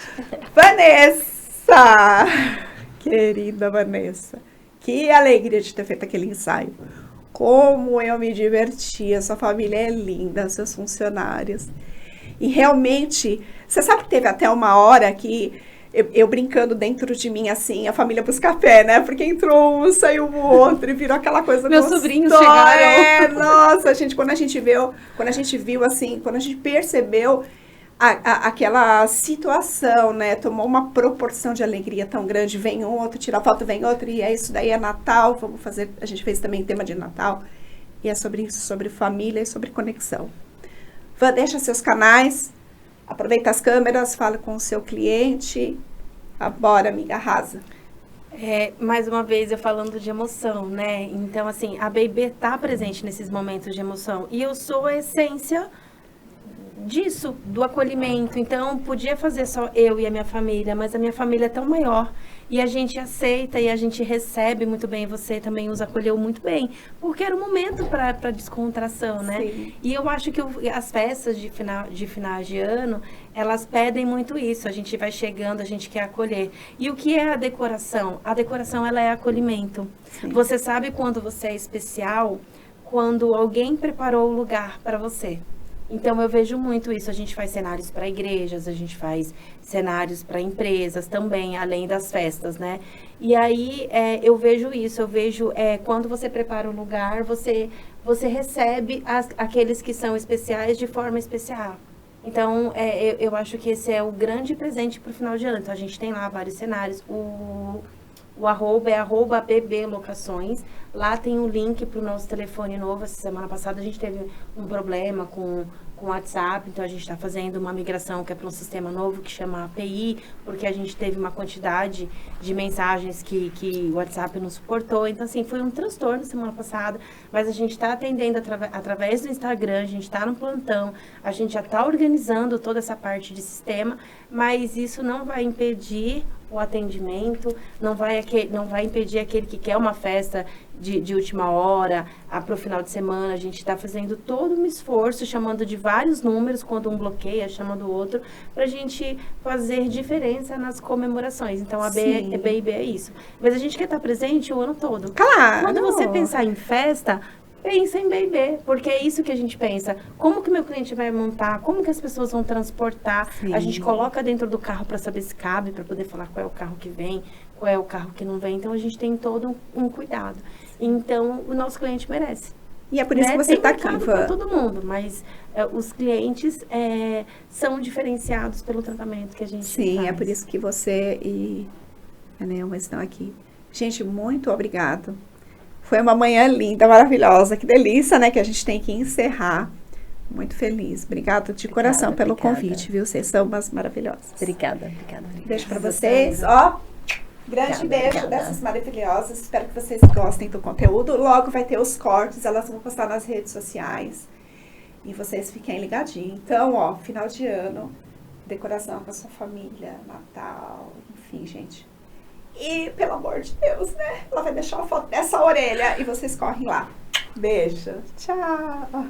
Vanessa! Querida Vanessa, que alegria de ter feito aquele ensaio. Como eu me diverti, a sua família é linda, seus funcionários. E realmente, você sabe que teve até uma hora que eu brincando dentro de mim, assim, a família busca café, né? Porque entrou um, saiu o outro e virou aquela coisa Meus gostosa. sobrinhos chegaram. Nossa, quando a gente viu, assim, quando a gente percebeu aquela situação, né? Tomou uma proporção de alegria tão grande. Vem um outro, tira foto, vem outro, e é isso daí, é Natal. Vamos fazer, a gente fez também tema de Natal. E é sobre isso, sobre família e sobre conexão. Van, deixa seus canais, aproveita as câmeras, fala com o seu cliente. Bora, amiga, arrasa. Mais uma vez, eu falando de emoção, né? Então, assim, a Baby tá presente nesses momentos de emoção. E eu sou a essência disso, do acolhimento. Então, podia fazer só eu e a minha família, mas a minha família é tão maior. E a gente aceita e a gente recebe muito bem. Você também nos acolheu muito bem. Porque era um momento para descontração, né? Sim. E eu acho que as festas de final de ano, elas pedem muito isso. A gente vai chegando, a gente quer acolher. E o que é a decoração? A decoração, ela é acolhimento. Sim. Você sabe quando você é especial, quando alguém preparou o lugar para você. Então, eu vejo muito isso. A gente faz cenários para igrejas, a gente faz cenários para empresas também, além das festas, né? E aí, eu vejo isso. Eu vejo quando você prepara um lugar, você recebe aqueles que são especiais de forma especial. Então, eu acho que esse é o grande presente para o final de ano. Então, a gente tem lá vários cenários. O arroba é @bblocações. Lá tem um link para o nosso telefone novo. Essa semana passada a gente teve um problema com o WhatsApp, então a gente está fazendo uma migração que é para um sistema novo que chama API, porque a gente teve uma quantidade de mensagens que o WhatsApp não suportou. Então, assim, foi um transtorno semana passada, mas a gente está atendendo através do Instagram, a gente está no plantão, a gente já está organizando toda essa parte de sistema, mas isso não vai impedir o atendimento, não vai impedir aquele que quer uma festa de última hora, para o final de semana. A gente está fazendo todo um esforço, chamando de vários números, quando um bloqueia, chamando o outro, para a gente fazer diferença nas comemorações. Então, a Baby é isso. Mas a gente quer estar presente o ano todo. Claro! Quando você pensar em festa, pensa em Baby, porque é isso que a gente pensa. Como que o meu cliente vai montar? Como que as pessoas vão transportar? Sim. A gente coloca dentro do carro para saber se cabe, para poder falar qual é o carro que vem, qual é o carro que não vem. Então, a gente tem todo um cuidado. Então, o nosso cliente merece. E é por isso que você está aqui, para todo mundo, mas os clientes são diferenciados pelo tratamento que a gente faz. Sim, é por isso que você e a Neuma estão aqui. Gente, muito obrigado. Foi uma manhã linda, maravilhosa. Que delícia, né? Que a gente tem que encerrar. Muito feliz. Obrigada de coração pelo convite, viu? Vocês são umas maravilhosas. Obrigada. Beijo pra vocês. Ó, grande beijo dessas maravilhosas. Espero que vocês gostem do conteúdo. Logo vai ter os cortes. Elas vão postar nas redes sociais. E vocês fiquem ligadinhos. Então, ó, final de ano. Decoração com a sua família. Natal. Enfim, gente. E, pelo amor de Deus, né? Ela vai deixar uma foto dessa orelha e vocês correm lá. Beijo. Tchau.